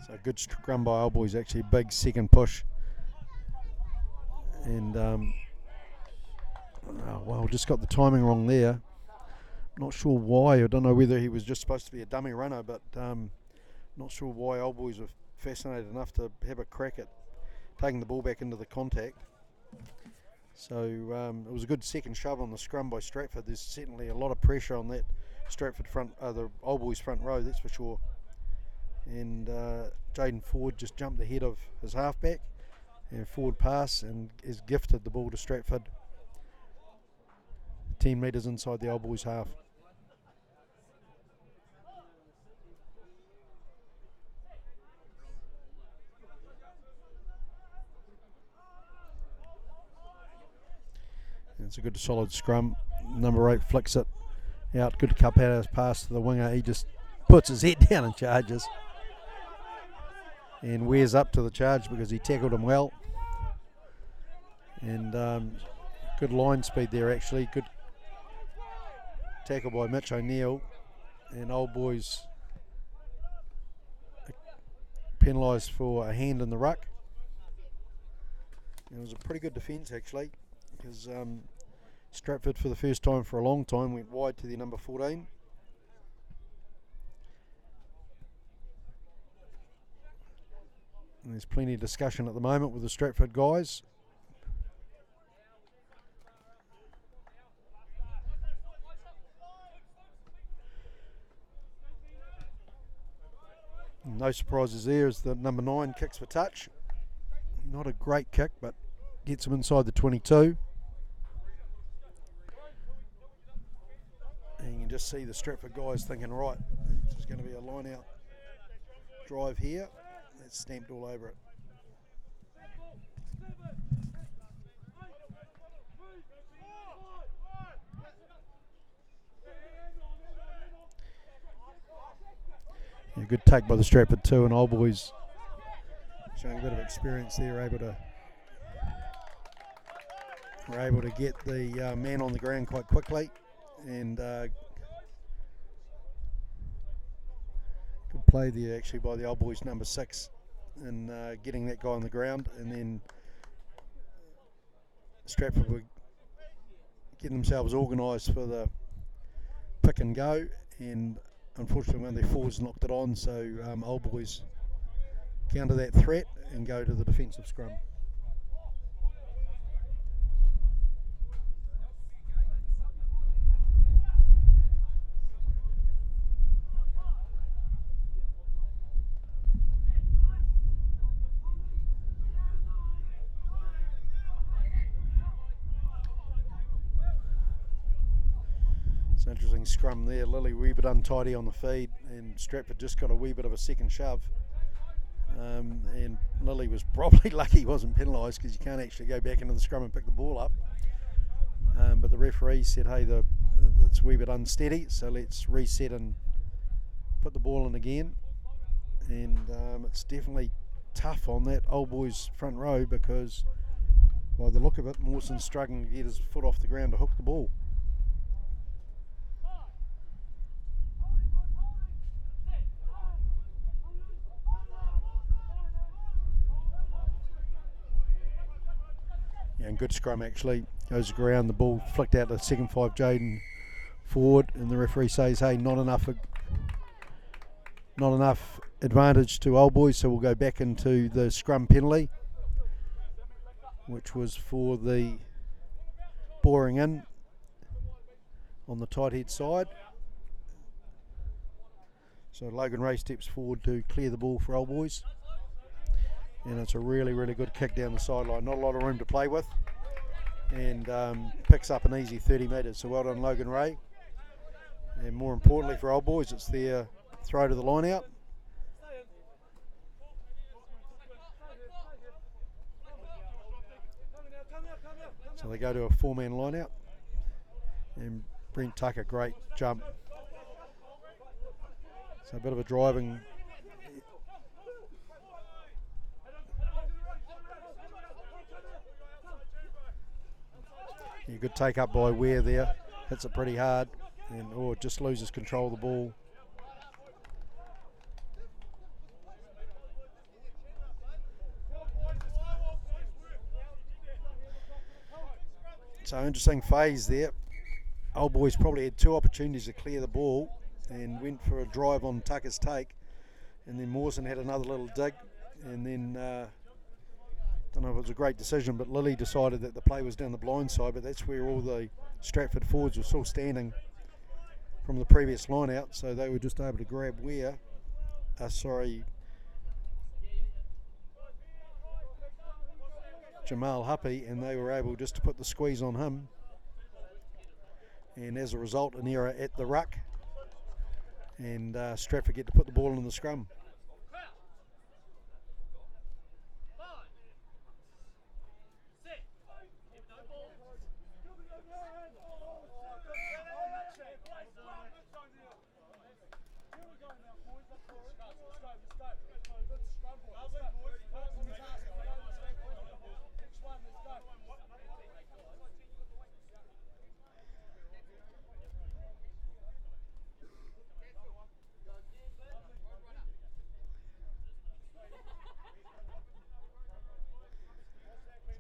So good scrum by Old Boys, actually big second push, and well, just got the timing wrong there. Not sure why. I don't know whether he was just supposed to be a dummy runner, but not sure why Old Boys were fascinated enough to have a crack at taking the ball back into the contact. So it was a good second shove on the scrum by Stratford. There's certainly a lot of pressure on that Stratford front, the Old Boys front row, that's for sure. And Jaden Ford just jumped ahead of his halfback and forward pass, and is gifted the ball to Stratford 10 metres inside the Old Boys half. And it's a good solid scrum. Number 8 flicks it out, good cup header pass to the winger. He just puts his head down and charges, and wears up to the charge because he tackled him well. And good line speed there, actually. Good tackle by Mitch O'Neill, and Old Boys penalised for a hand in the ruck. It was a pretty good defence, actually, because Stratford, for the first time for a long time, went wide to their number 14. And there's plenty of discussion at the moment with the Stratford guys. No surprises there as the number 9 kicks for touch. Not a great kick, but gets him inside the 22. And you can just see the Stratford guys thinking, right, there's going to be a line out drive here. It's stamped all over it. Yeah, good take by the Stratford too, and Old Boys showing a bit of experience there, were able to get the man on the ground quite quickly, and good play there actually by the Old Boys number 6 in getting that guy on the ground, and then Stratford were getting themselves organised for the pick and go, and unfortunately one of their forwards knocked it on, so Old Boys counter that threat and go to the defensive scrum. It's an interesting scrum there. Lily wee bit untidy on the feed, and Stratford just got a wee bit of a second shove. And Lily was probably lucky he wasn't penalised, because you can't actually go back into the scrum and pick the ball up. But the referee said, hey, it's a wee bit unsteady, so let's reset and put the ball in again. And it's definitely tough on that Old Boys front row, because by the look of it, Mawson's struggling to get his foot off the ground to hook the ball. Yeah, and good scrum actually. Goes around, the ball flicked out to second 5 Jaden forward, and the referee says, hey, not enough advantage to Old Boys, so we'll go back into the scrum penalty, which was for the boring in on the tight head side. So Logan Ray steps forward to clear the ball for Old Boys, and it's a really, really good kick down the sideline. Not a lot of room to play with, and picks up an easy 30 metres. So well done, Logan Ray. And more importantly for Old Boys, it's their throw to the line out. So they go to a 4-man line out, and Brent Tucker, great jump. So a bit of a driving. Yeah, good take up by Ware there, hits it pretty hard, and just loses control of the ball. So interesting phase there. Old Boys probably had 2 opportunities to clear the ball and went for a drive on Tucker's take, and then Mawson had another little dig, and then don't know if it was a great decision, but Lily decided that the play was down the blind side, but that's where all the Stratford forwards were still standing from the previous line out, so they were just able to grab Jamal Huppy, and they were able just to put the squeeze on him, and as a result an error at the ruck, and Stratford get to put the ball in the scrum.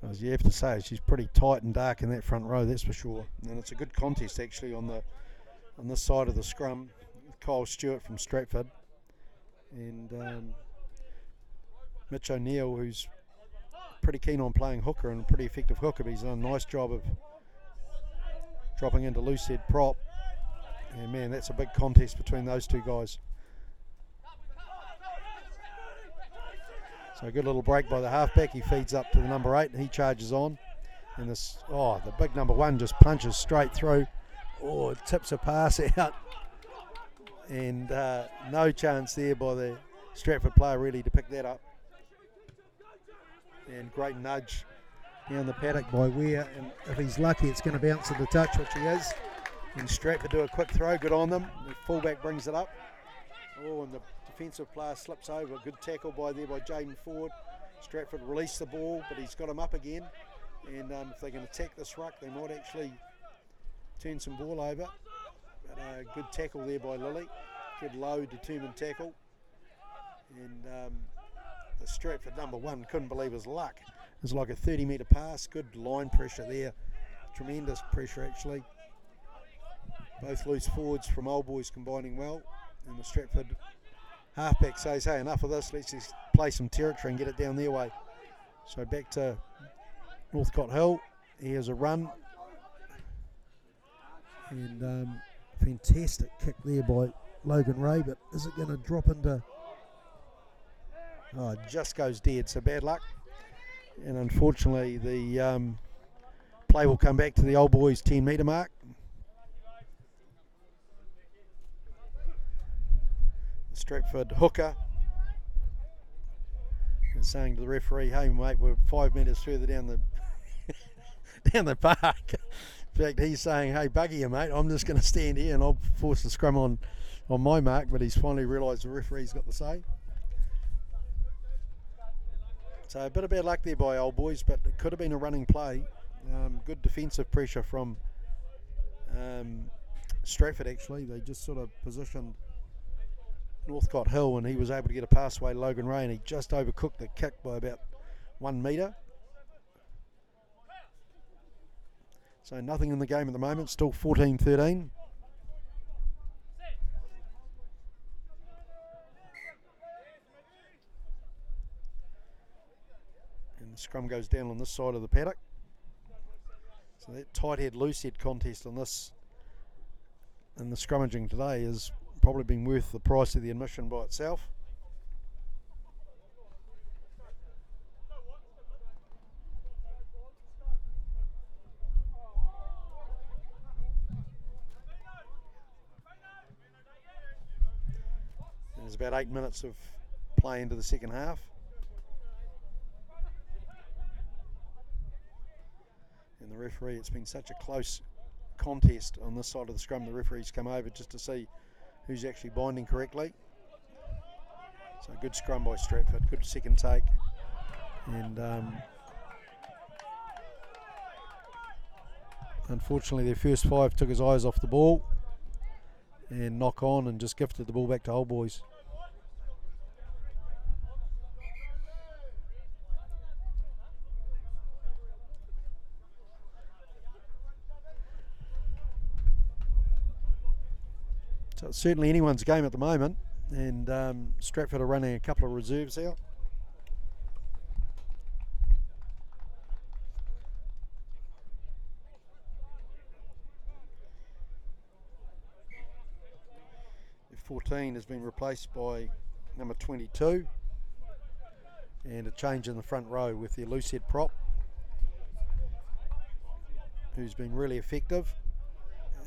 As you have to say, she's pretty tight and dark in that front row, that's for sure. And it's a good contest actually on this side of the scrum. Kyle Stewart from Stratford and Mitch O'Neill, who's pretty keen on playing hooker and a pretty effective hooker, but he's done a nice job of dropping into loose head prop. And man, that's a big contest between those two guys. So a good little break by the halfback. He feeds up to the number 8 and he charges on. And the big number 1 just punches straight through. Oh, tips a pass out. And no chance there by the Stratford player really to pick that up. And great nudge down the paddock by Ware. And if he's lucky, it's going to bounce to the touch, which he is. And Stratford do a quick throw. Good on them. The fullback brings it up. Oh, and the defensive player slips over. Good tackle by Jaden Ford. Stratford released the ball, but he's got him up again. And if they can attack this ruck, they might actually turn some ball over. But good tackle there by Lily. Good low, determined tackle. And the Stratford number 1 couldn't believe his luck. It was like a 30-metre pass. Good line pressure there. Tremendous pressure actually. Both loose forwards from Old Boys combining well. And the Stratford halfback says, hey, enough of this, let's just play some territory and get it down their way. So back to Northcott Hill. Here's a run. And fantastic kick there by Logan Ray, but is it going to drop into... Oh, it just goes dead, so bad luck. And unfortunately the play will come back to the Old Boys 10-metre mark. Stratford hooker is saying to the referee, "Hey mate, we're 5 metres further down the down the park." In fact, he's saying, "Hey, bugger you, mate. I'm just going to stand here and I'll force the scrum on my mark." But he's finally realised the referee's got the say. So a bit of bad luck there by Old Boys, but it could have been a running play. Good defensive pressure from Stratford, actually. They just sort of positioned Northcott Hill and he was able to get a pass away to Logan Ray, and he just overcooked the kick by about 1 metre. So nothing in the game at the moment, still 14-13. And the scrum goes down on this side of the paddock. So that tight head, loose head contest on this and the scrummaging today has probably been worth the price of the admission by itself. And there's about 8 minutes of play into the second half. And the referee, it's been such a close contest on this side of the scrum, the referee's come over just to see who's actually binding correctly. So good scrum by Stratford, good second take. And unfortunately their first 5 took his eyes off the ball and knock on and just gifted the ball back to Old Boys. So it's certainly anyone's game at the moment, and Stratford are running a couple of reserves out. The 14 has been replaced by number 22, and a change in the front row with their loose head prop, who's been really effective,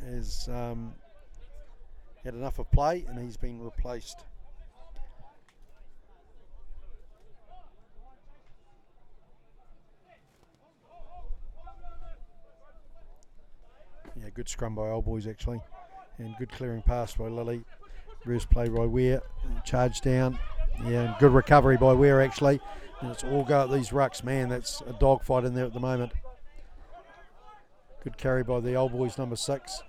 has had enough of play and he's been replaced. Yeah, good scrum by Old Boys actually, and good clearing pass by Lilly. Reverse play by Ware, charge down. Yeah, and good recovery by Ware actually. And it's all go at these rucks, man. That's a dogfight in there at the moment. Good carry by the Old Boys number 6.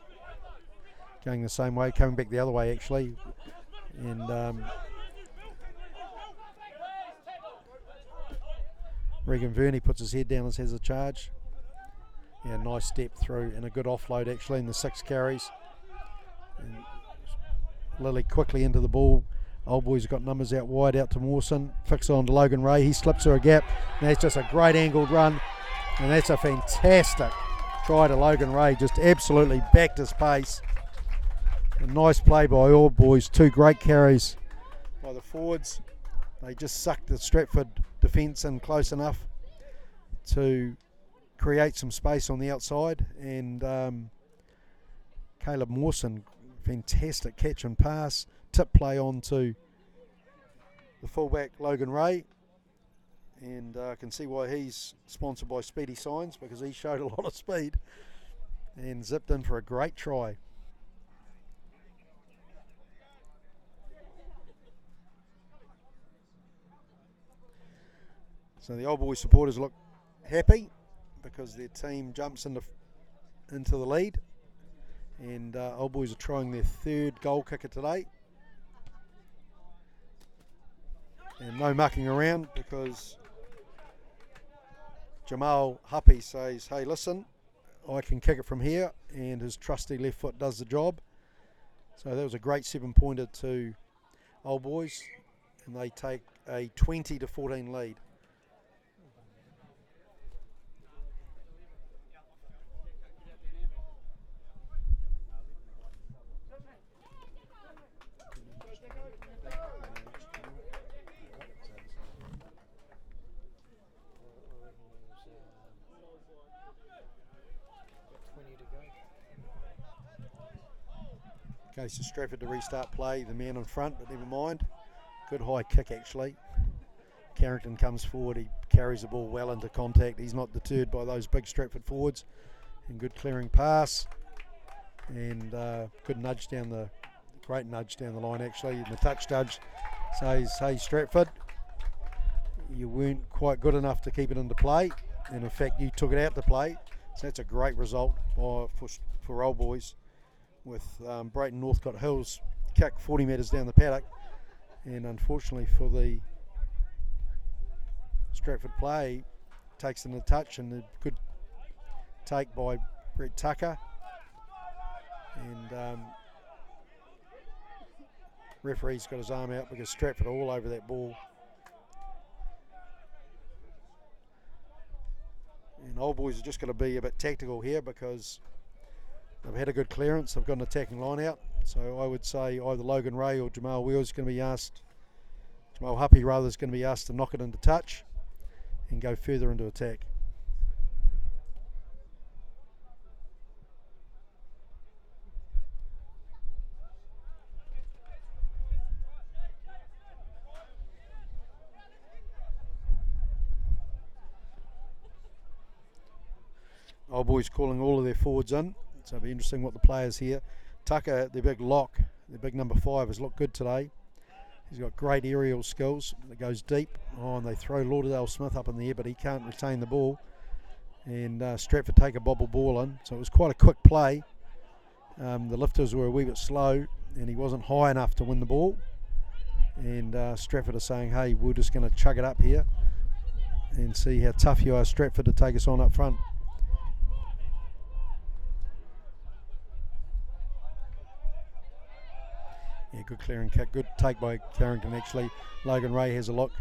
Going the same way, coming back the other way actually. And Regan Verney puts his head down and has a charge. Yeah, nice step through and a good offload actually in the 6 carries. And Lilly quickly into the ball. Old Boys have got numbers out wide out to Mawson. Fix it on to Logan Ray. He slips her a gap. And that's just a great angled run. And that's a fantastic try to Logan Ray. Just absolutely backed his pace. A nice play by Old Boys. 2 great carries by the forwards. They just sucked the Stratford defence in close enough to create some space on the outside. And Caleb Mawson, fantastic catch and pass. Tip play on to the fullback Logan Ray. And I can see why he's sponsored by Speedy Signs, because he showed a lot of speed and zipped in for a great try. So the Old Boys supporters look happy because their team jumps into the lead, and Old Boys are trying their 3rd goal kicker today, and no mucking around because Jamal Huppy says, "Hey, listen, I can kick it from here," and his trusty left foot does the job. So that was a great 7-pointer to Old Boys, and they take a 20-14 lead. Okay, so Stratford to restart play, the man in front, but never mind. Good high kick actually. Carrington comes forward, he carries the ball well into contact. He's not deterred by those big Stratford forwards. And good clearing pass. And good nudge down the, great nudge down the line actually. And the touch judge says, hey Stratford, you weren't quite good enough to keep it into play. And in fact, you took it out to play. So that's a great result for Old Boys, with Brayton Northcote Hills kick 40 metres down the paddock. And unfortunately for the Stratford play, takes in a touch, and a good take by Brett Tucker. And referee's got his arm out because Stratford are all over that ball. And Old Boys are just going to be a bit tactical here because they've had a good clearance. They've got an attacking line out. So I would say either Logan Ray or Jamal Wheels is going to be asked, Jamal Huppy rather, is going to be asked to knock it into touch and go further into attack. Old Boys calling all of their forwards in, so it'll be interesting what the players here. Tucker, their big lock, their big number 5, has looked good today. He's got great aerial skills. It goes deep. Oh, and they throw Lauderdale Smith up in the air, but he can't retain the ball. And Stratford take a bobble ball in, so it was quite a quick play. The lifters were a wee bit slow, and he wasn't high enough to win the ball. And Stratford are saying, hey, we're just going to chug it up here and see how tough you are, Stratford, to take us on up front. Yeah, good clearing kick, good take by Carrington actually. Logan Ray has a look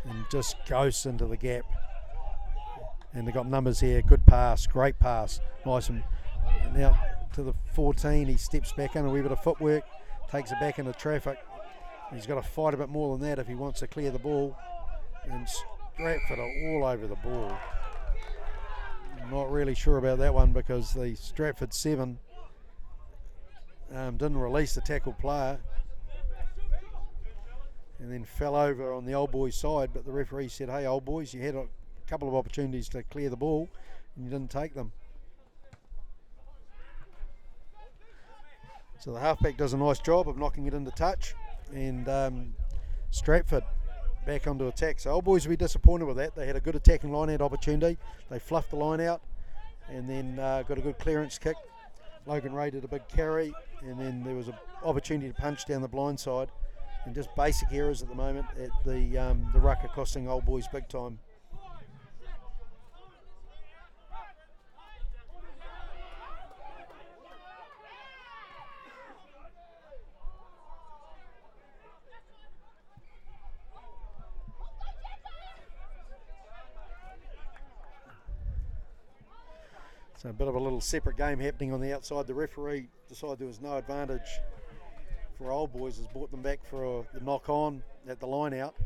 and just goes into the gap. And they've got numbers here, good pass, great pass, nice. And now to the 14, he steps back in, a wee bit of footwork, takes it back into traffic. He's got to fight a bit more than that if he wants to clear the ball. And Stratford are all over the ball. I'm not really sure about that one because the Stratford 7 didn't release the tackled player and then fell over on the Old Boys side, but the referee said, hey Old Boys, you had a couple of opportunities to clear the ball and you didn't take them. So the halfback does a nice job of knocking it into touch, and Stratford back onto attack. So Old Boys will be disappointed with that. They had a good attacking line out opportunity, they fluffed the line out and then got a good clearance kick. Logan Ray did a big carry, and then there was an opportunity to punch down the blind side, and just basic errors at the moment at the ruck are costing Old Boys big time. So a bit of a little separate game happening on the outside. The referee decided there was no advantage for Old Boys, has brought them back for the knock on at the line out.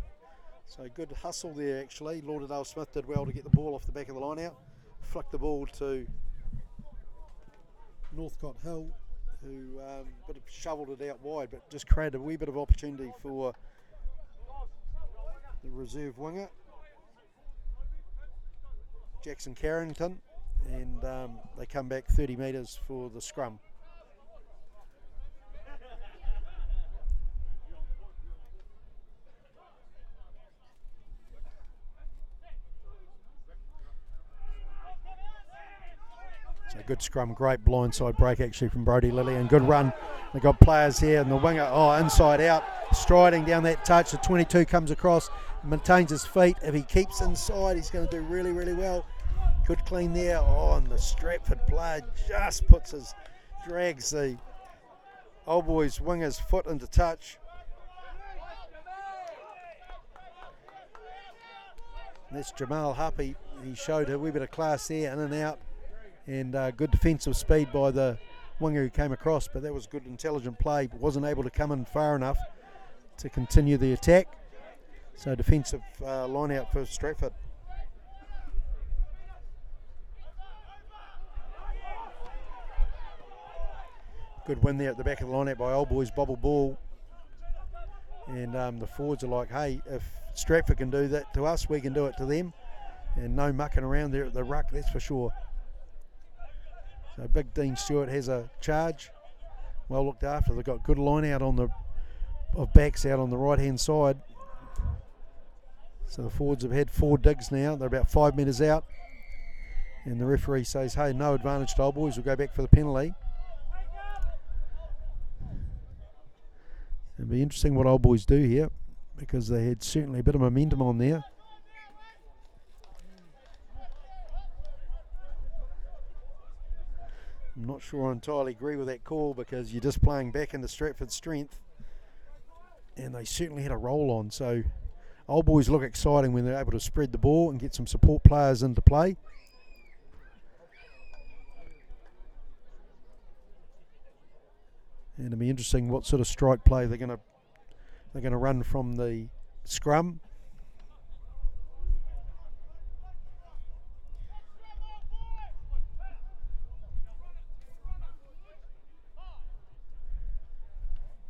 So good hustle there actually. Lauderdale Smith did well to get the ball off the back of the line out. Flicked the ball to Northcote Hill, who shoveled it out wide, but just created a wee bit of opportunity for the reserve winger, Jackson Carrington. And they come back 30 metres for the scrum. So good scrum, great blindside break actually from Brodie Lilly, and good run. They've got players here, and the winger, inside out, striding down that touch. The 22 comes across, maintains his feet. If he keeps inside, he's going to do really, really well. Good clean there. And the Stratford player just drags the Old Boys winger's foot into touch. And that's Jamal Huppy. He showed a wee bit of class there, in and out, and good defensive speed by the winger who came across, but that was good intelligent play, but wasn't able to come in far enough to continue the attack. So defensive line out for Stratford. Good win there at the back of the line out by Old Boys, bobble ball. And the forwards are like, hey, if Stratford can do that to us, we can do it to them. And no mucking around there at the ruck, that's for sure. So big Dean Stewart has a charge. Well looked after. They've got good line out of backs out on the right hand side. So the forwards have had 4 digs now. They're about 5 metres out. And the referee says, hey, no advantage to Old Boys. We'll go back for the penalty. It'll be interesting what Old Boys do here, because they had certainly a bit of momentum on there. I'm not sure I entirely agree with that call, because you're just playing back into Stratford's strength, and they certainly had a roll on. So Old Boys look exciting when they're able to spread the ball and get some support players into play. And it'll be interesting what sort of strike play they're going to run from the scrum.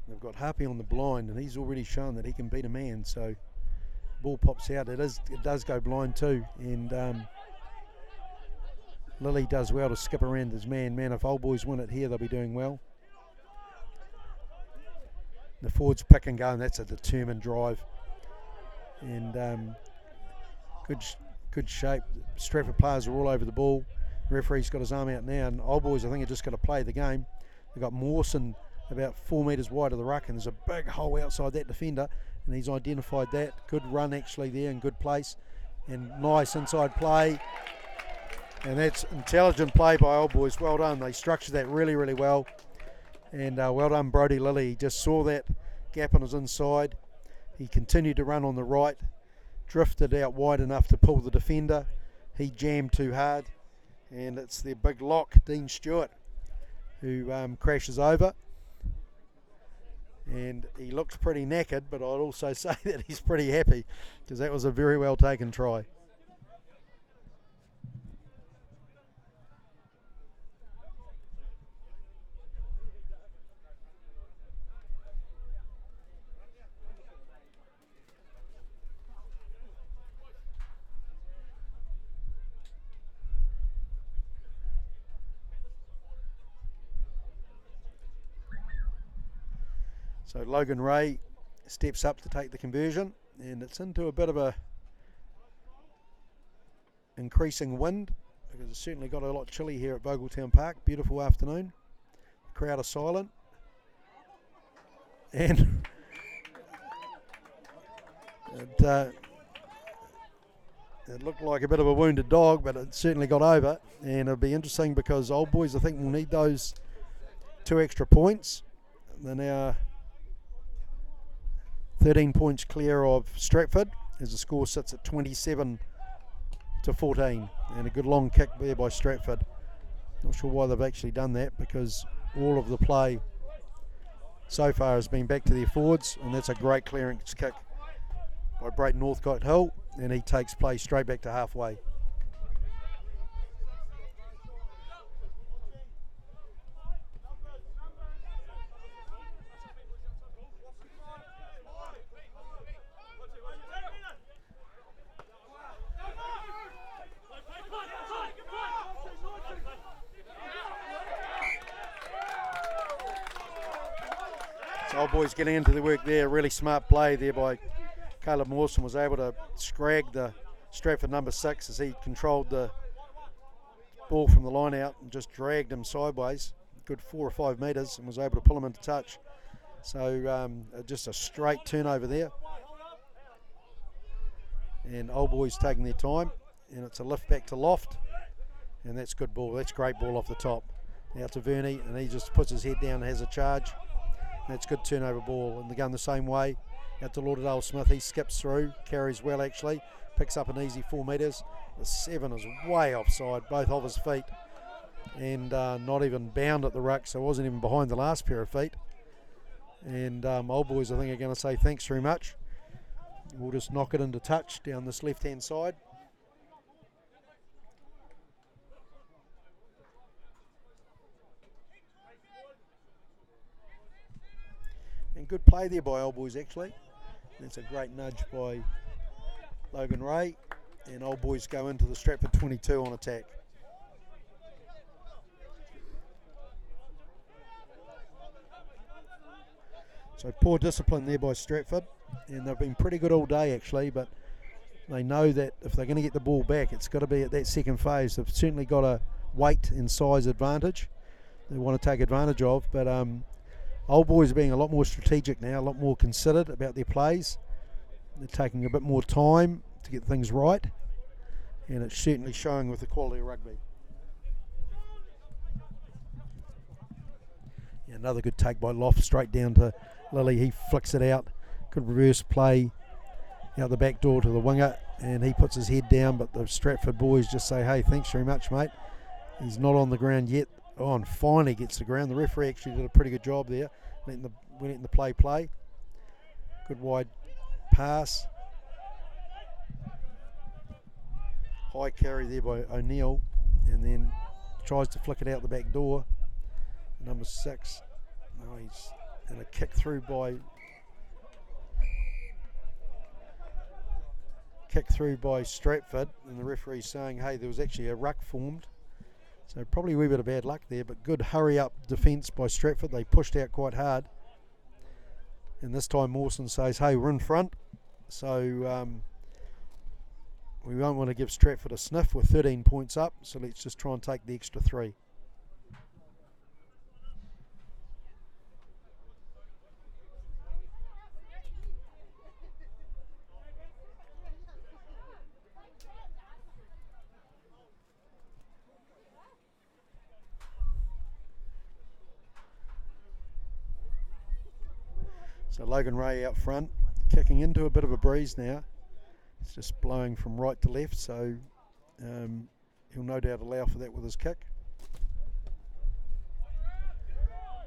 They've got Harpy on the blind, and he's already shown that he can beat a man. So ball pops out. It does go blind too, and Lilly does well to skip around his man. Man, if Old Boys win it here, they'll be doing well. The forwards pick and go, and that's a determined drive. And good shape. Stratford players are all over the ball. The referee's got his arm out now, and Old Boys, I think, are just got to play the game. They've got Mawson about 4 metres wide of the ruck, and there's a big hole outside that defender, and he's identified that. Good run actually there, in good place, and nice inside play. And that's intelligent play by Old Boys. Well done. They structured that really, really well. And well done, Brodie Lilly. He just saw that gap on his inside. He continued to run on the right, drifted out wide enough to pull the defender. He jammed too hard, and it's their big lock, Dean Stewart, who crashes over. And he looks pretty knackered, but I'd also say that he's pretty happy, because that was a very well taken try. So Logan Ray steps up to take the conversion, and it's into a bit of a increasing wind, because it's certainly got a lot chilly here at Vogeltown Park. Beautiful afternoon. The crowd are silent, and it looked like a bit of a wounded dog, but it certainly got over. And it'll be interesting, because Old Boys, I think, will need those 2 extra points. They're now 13 points clear of Stratford, as the score sits at 27-14, and a good long kick there by Stratford. Not sure why they've actually done that, because all of the play so far has been back to their forwards, and that's a great clearance kick by Brayton Northcote Hill, and he takes play straight back to halfway. Old Boys getting into the work there. Really smart play there by Caleb Mawson. Was able to scrag the Stratford number 6 as he controlled the ball from the line out and just dragged him sideways, good 4 or 5 metres, and was able to pull him into touch. So just a straight turnover there. And Old Boys taking their time, and it's a lift back to Loft, and that's good ball. That's great ball off the top. Now to Verney, and he just puts his head down and has a charge. That's good turnover ball, and they're going the same way. Out to Lauderdale Smith, he skips through, carries well actually, picks up an easy 4 metres. The 7 is way offside, both of his feet, and not even bound at the ruck, so it wasn't even behind the last pair of feet. And Old Boys, I think, are going to say thanks very much. We'll just knock it into touch down this left-hand side. good play there by Old Boys actually. That's a great nudge by Logan Ray, and Old Boys go into the Stratford 22 on attack. So poor discipline there by Stratford, and they've been pretty good all day actually, but they know that if they're going to get the ball back, it's got to be at that second phase. They've certainly got a weight and size advantage they want to take advantage of, but Old Boys are being a lot more strategic now, a lot more considered about their plays. They're taking a bit more time to get things right, and it's certainly showing with the quality of rugby. Yeah, another good take by Loft, straight down to Lilly. He flicks it out. Good reverse play out the back door to the winger, and he puts his head down, but the Stratford boys just say, hey, thanks very much, mate. He's not on the ground yet. Oh, and finally gets the ground. The referee actually did a pretty good job there, letting the play. Good wide pass. High carry there by O'Neill, and then tries to flick it out the back door. Number 6. Oh, he's in a kick through by Stratford, and the referee saying, hey, there was actually a ruck formed. So probably a wee bit of bad luck there, but good hurry up defence by Stratford. They pushed out quite hard. And this time Mawson says, hey, we're in front. So we won't want to give Stratford a sniff. We're 13 points up, so let's just try and take the extra 3. So Logan Ray out front, kicking into a bit of a breeze now. It's just blowing from right to left, so he'll no doubt allow for that with his kick.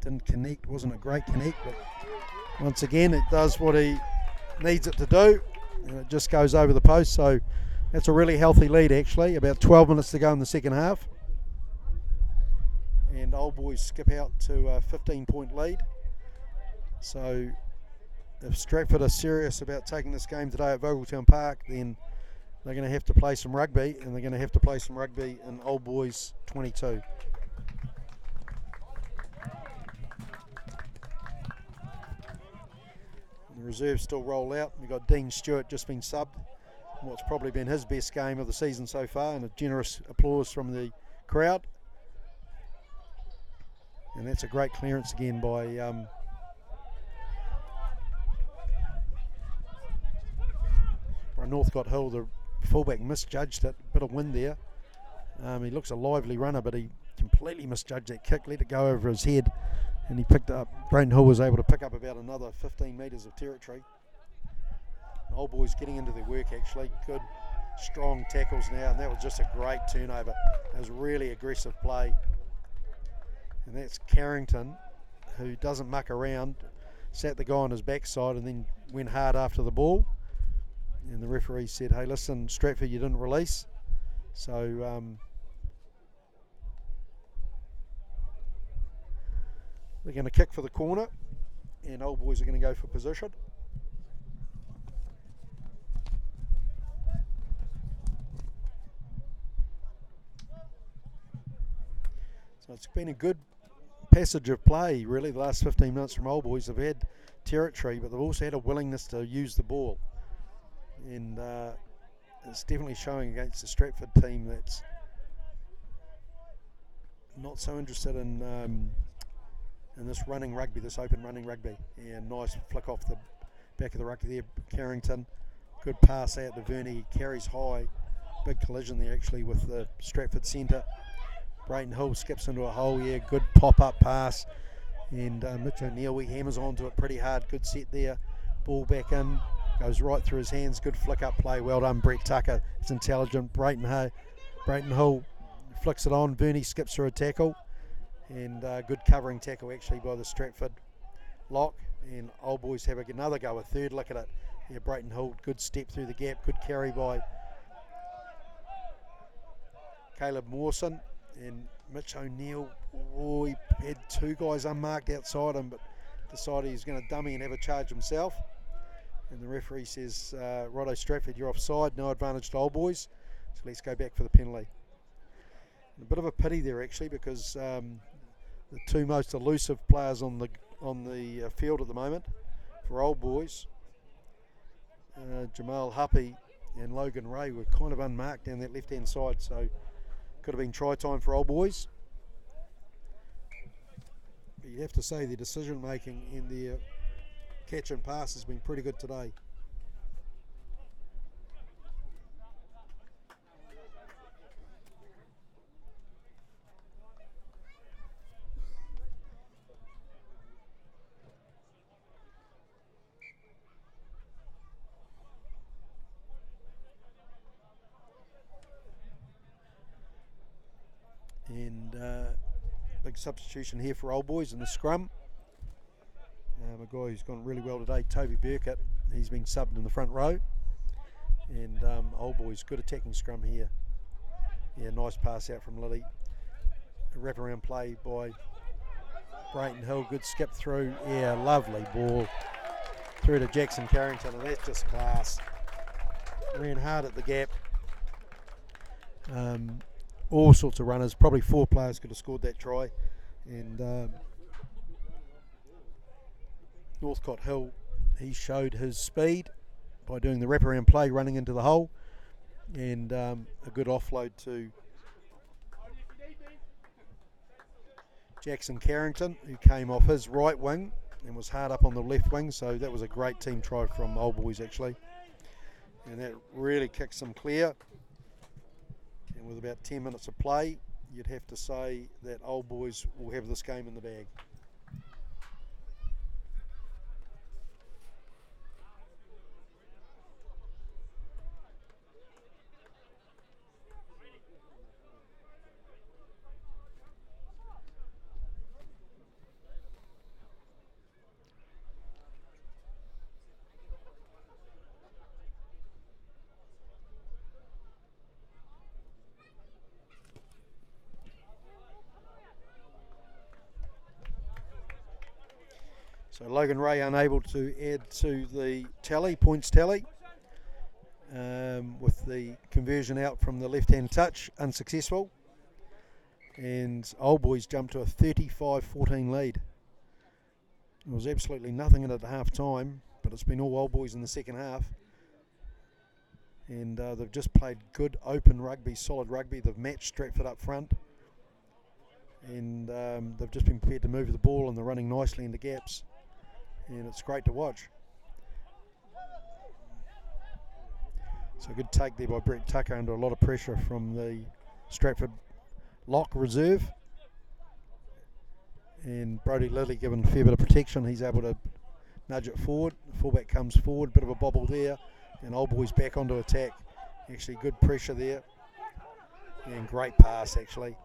Didn't connect, wasn't a great connect, but once again it does what he needs it to do, and it just goes over the post. So that's a really healthy lead actually. About 12 minutes to go in the second half, and Old Boys skip out to a 15-point lead. So if Stratford are serious about taking this game today at Vogeltown Park, then they're going to have to play some rugby, and they're going to have to play some rugby in Old Boys 22. The reserves still roll out. We've got Dean Stewart just been subbed, what's probably been his best game of the season so far, and a generous applause from the crowd. And that's a great clearance again by Northcott Hill. The fullback misjudged it, bit of wind there. He looks a lively runner, but he completely misjudged that kick, let it go over his head, and he picked up, Brayton Hill was able to pick up about another 15 metres of territory. And Old Boys getting into their work actually. Good strong tackles now, and that was just a great turnover. It was really aggressive play. And that's Carrington, who doesn't muck around, sat the guy on his backside and then went hard after the ball. And the referee said, hey, listen, Stratford, you didn't release. So they're going to kick for the corner, and Old Boys are going to go for position. So it's been a good passage of play, really, the last 15 minutes from Old Boys. They've had territory, but they've also had a willingness to use the ball. And it's definitely showing against the Stratford team that's not so interested in this running rugby, this open running rugby. And nice flick off the back of the ruck there, Carrington. Good pass out to Verney, carries high. Big collision there actually with the Stratford centre. Brayton Hill skips into a hole, yeah, good pop-up pass. And Mitch O'Neill, he hammers onto it pretty hard. Good set there, ball back in. Goes right through his hands. Good flick-up play. Well done, Brett Tucker. It's intelligent. Brayton Hill flicks it on. Verney skips through a tackle. And good covering tackle, actually, by the Stratford lock. And Old Boys have another go, a third look at it. Yeah, Brayton Hill, good step through the gap. Good carry by Caleb Mawson. And Mitch O'Neill, he had 2 guys unmarked outside him, but decided he's going to dummy and have a charge himself. And the referee says, righto Stratford, you're offside, no advantage to Old Boys. So let's go back for the penalty. And a bit of a pity there actually, because the two most elusive players on the field at the moment for Old Boys, Jamal Huppy and Logan Ray, were kind of unmarked down that left hand side, so could have been try time for Old Boys. But you have to say the decision making in their catch and pass has been pretty good today. And big substitution here for Old Boys in the scrum. A guy who's gone really well today, Toby Burkett, he's been subbed in the front row. And Old Boys, good attacking scrum here. Yeah, nice pass out from Lilly. A wraparound play by Brayton Hill, good skip through. Yeah, lovely ball through to Jackson Carrington, and that's just class. Ran hard at the gap. All sorts of runners, probably 4 players could have scored that try. And Northcott Hill, he showed his speed by doing the wraparound play, running into the hole, and a good offload to Jackson Carrington, who came off his right wing and was hard up on the left wing. So that was a great team try from Old Boys actually, and that really kicks them clear. And with about 10 minutes of play, you'd have to say that Old Boys will have this game in the bag. So Logan Ray unable to add to the points tally, with the conversion out from the left-hand touch, unsuccessful. And Old Boys jumped to a 35-14 lead. There was absolutely nothing in it at half time, but it's been all Old Boys in the second half. And they've just played good open rugby, solid rugby. They've matched Stratford up front. And they've just been prepared to move the ball, and they're running nicely into gaps. And it's great to watch. So a good take there by Brett Tucker under a lot of pressure from the Stratford lock reserve. And Brodie Lilly given a fair bit of protection. He's able to nudge it forward. Fullback comes forward, bit of a bobble there. And Old Boys back onto attack. Actually good pressure there. And great pass actually.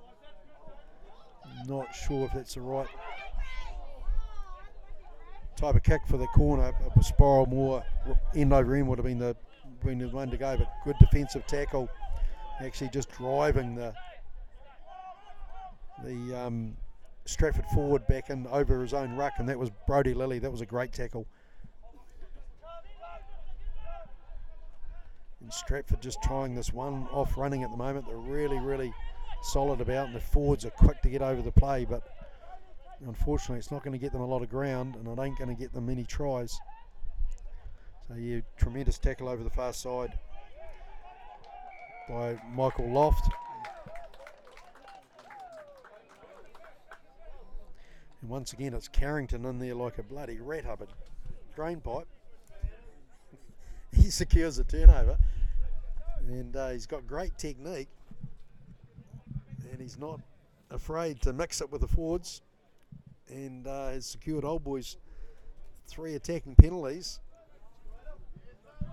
Not sure if that's the right type of kick for the corner. A spiral more end over end would have been the one to go, but good defensive tackle, actually just driving the Stratford forward back in over his own ruck, and that was Brodie Lilly. That was a great tackle. And Stratford just trying this one off running at the moment. They're really solid about, and the forwards are quick to get over the play, but unfortunately it's not going to get them a lot of ground, and it ain't going to get them many tries. So yeah, tremendous tackle over the far side by Michael Loft. And once again it's Carrington in there like a bloody rat up a drain pipe. He secures the turnover, and he's got great technique, and he's not afraid to mix it with the forwards, and has secured Old Boys 3 attacking penalties.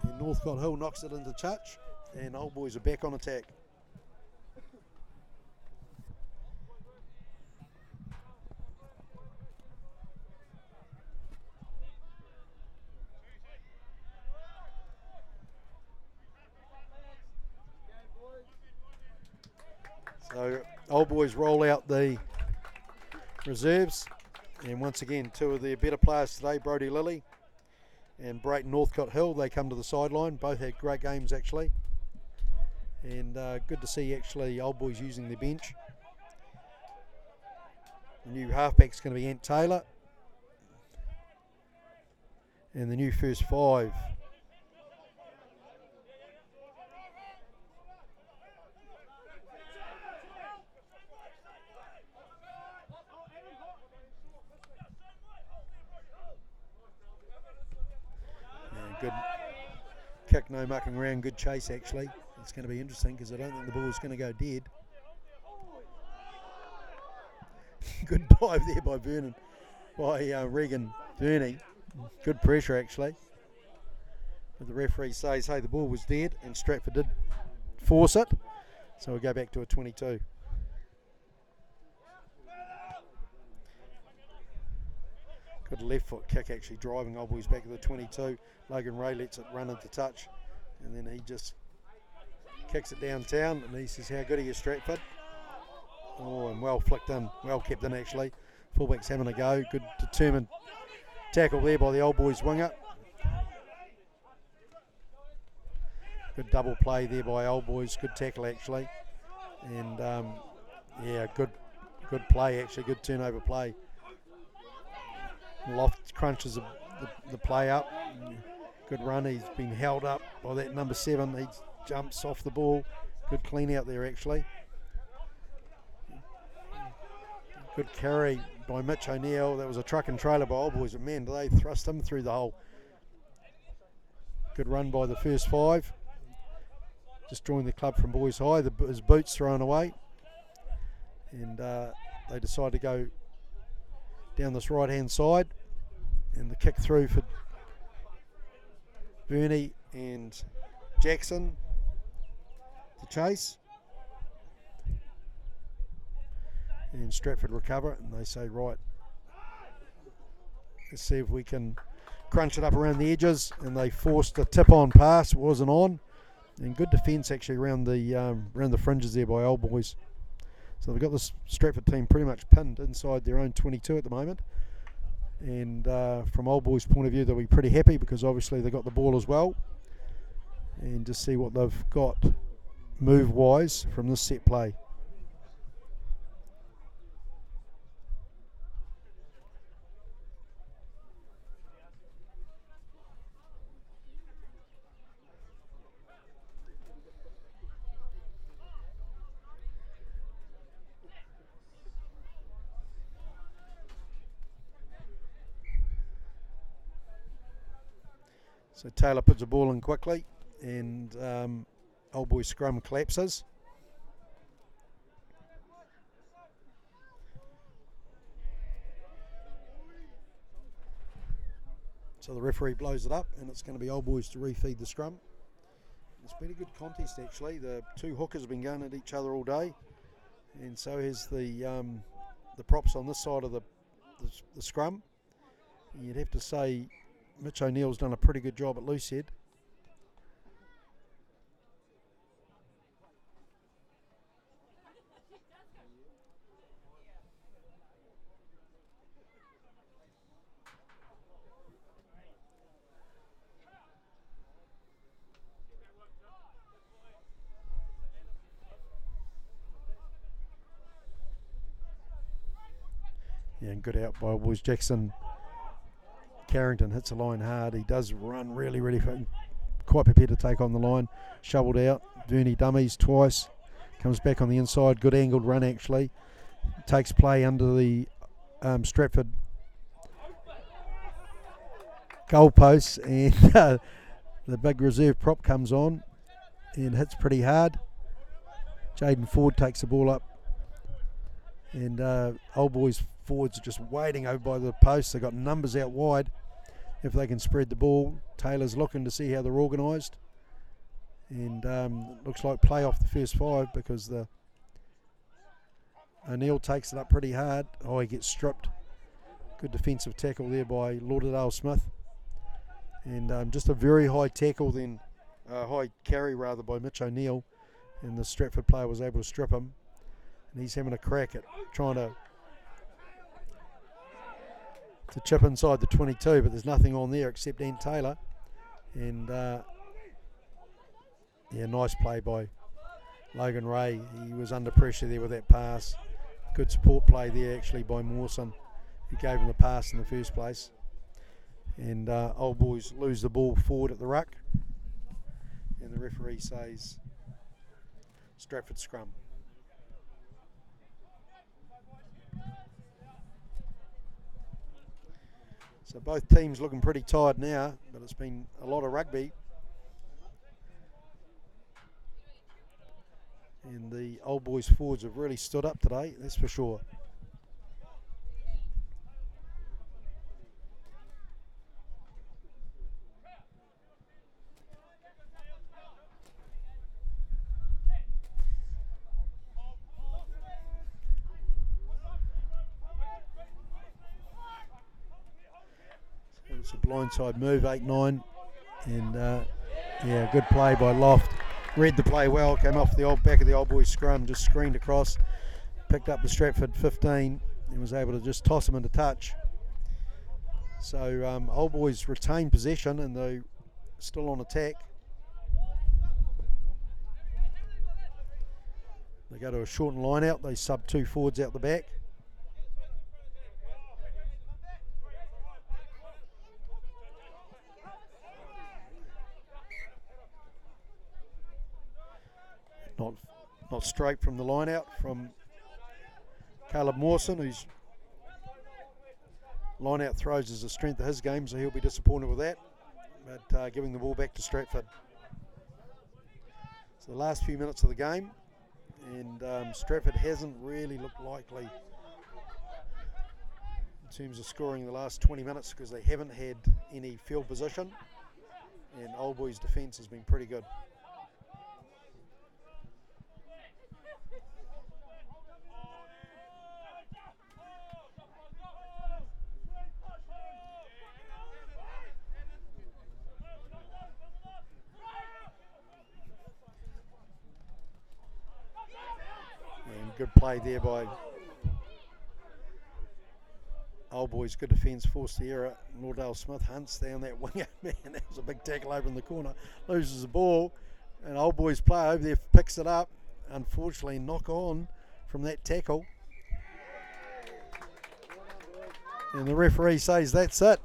And Northcott Hill knocks it into touch, and Old Boys are back on attack. So Old Boys roll out the reserves. And once again, two of their better players today, Brodie Lilly and Brayton Northcote Hill, they come to the sideline. Both had great games actually. And good to see actually Old Boys using their bench. The new halfback's going to be Ant Taylor. And the new first five. Good kick, no mucking around, good chase actually. It's going to be interesting because I don't think the ball is going to go dead. Good dive there by Vernon, by Regan Verney. Good pressure actually. But the referee says, hey, the ball was dead and Stratford did force it. So we'll go back to a 22. Good left foot kick actually driving Old Boys back to the 22. Logan Ray lets it run into touch and then he just kicks it downtown and he says how good are you Stratford. Oh, and well flicked in, well kept in actually. Fullback's having a go. Good determined tackle there by the Old Boys winger. Good double play there by Old Boys, good tackle actually. And yeah, good play actually, good turnover play. Loft crunches the play up. Good run, he's been held up by that number 7. He jumps off the ball. Good clean out there actually. Good carry by Mitch O'Neill. That was a truck and trailer by Old Boys, but man, they thrust him through the hole. Good run by the first 5. Just joined the club from Boys High. His boots thrown away. And they decide to go down this right hand side, and the kick through for Verney and Jackson to chase, and Stratford recover and they say right, let's see if we can crunch it up around the edges, and they forced a tip on pass, it wasn't on, and good defence actually around the fringes there by Old Boys. So they've got this Stratford team pretty much pinned inside their own 22 at the moment. And from Old Boys' point of view, they'll be pretty happy because obviously they got the ball as well. And just see what they've got move-wise from this set play. So Taylor puts the ball in quickly, and Old Boys scrum collapses. So the referee blows it up, and it's going to be Old Boys to refeed the scrum. It's been a good contest actually. The two hookers have been going at each other all day, and so has the props on this side of the scrum. You'd have to say Mitch O'Neill's done a pretty good job at loosehead. Yeah, and good out by Old Boys. Jackson Carrington hits the line hard. He does run really quite prepared to take on the line. Shoveled out. Verney dummies twice. Comes back on the inside. Good angled run actually. Takes play under the Stratford goalposts, and the big reserve prop comes on and hits pretty hard. Jaden Ford takes the ball up, and Old Boys forwards are just waiting over by the post. They've got numbers out wide if they can spread the ball. Taylor's looking to see how they're organised, and looks like play off the first 5 because the O'Neill takes it up pretty hard. Oh, he gets stripped. Good defensive tackle there by Lauderdale Smith, and just a very high tackle then, high carry rather, by Mitch O'Neill, and the Stratford player was able to strip him, and he's having a crack at trying to to chip inside the 22, but there's nothing on there except Ant Taylor. And yeah, nice play by Logan Ray. He was under pressure there with that pass. Good support play there actually by Mawson, who gave him the pass in the first place. And Old Boys lose the ball forward at the ruck. And the referee says Stratford scrum. So both teams looking pretty tired now, but it's been a lot of rugby. And the Old Boys forwards have really stood up today, that's for sure. It's a blindside move, 8-9, and yeah, good play by Loft. Read the play well, came off the back of the Old Boys scrum, just screened across, picked up the Stratford 15, and was able to just toss him into touch. So Old Boys retain possession, and they're still on attack. They go to a shortened line out, they sub 2 forwards out the back. Not straight from the line out from Caleb Mawson, whose line out throws is the strength of his game, so he'll be disappointed with that. But giving the ball back to Stratford. So the last few minutes of the game, and Stratford hasn't really looked likely in terms of scoring the last 20 minutes because they haven't had any field position, and Old Boys' defence has been pretty good. Good play there by Old Boys, good defence, forced the error. Nordale Smith hunts down that winger. Man, that was a big tackle over in the corner. Loses the ball, and Old Boys player over there picks it up. Unfortunately, knock on from that tackle. And the referee says that's it.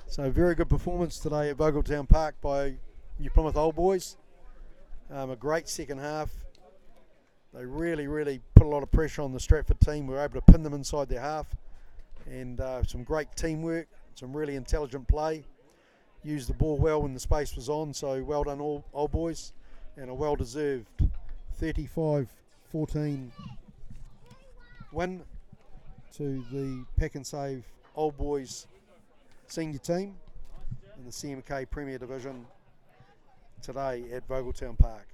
So very good performance today at Vogeltown Park by New Plymouth Old Boys. A great second half. They really put a lot of pressure on the Stratford team. We were able to pin them inside their half, and some great teamwork, some really intelligent play. Used the ball well when the space was on, so well done all Old Boys, and a well-deserved 35-14 win to the Pack and Save Old Boys senior team in the CMK Premier Division today at Vogeltown Park.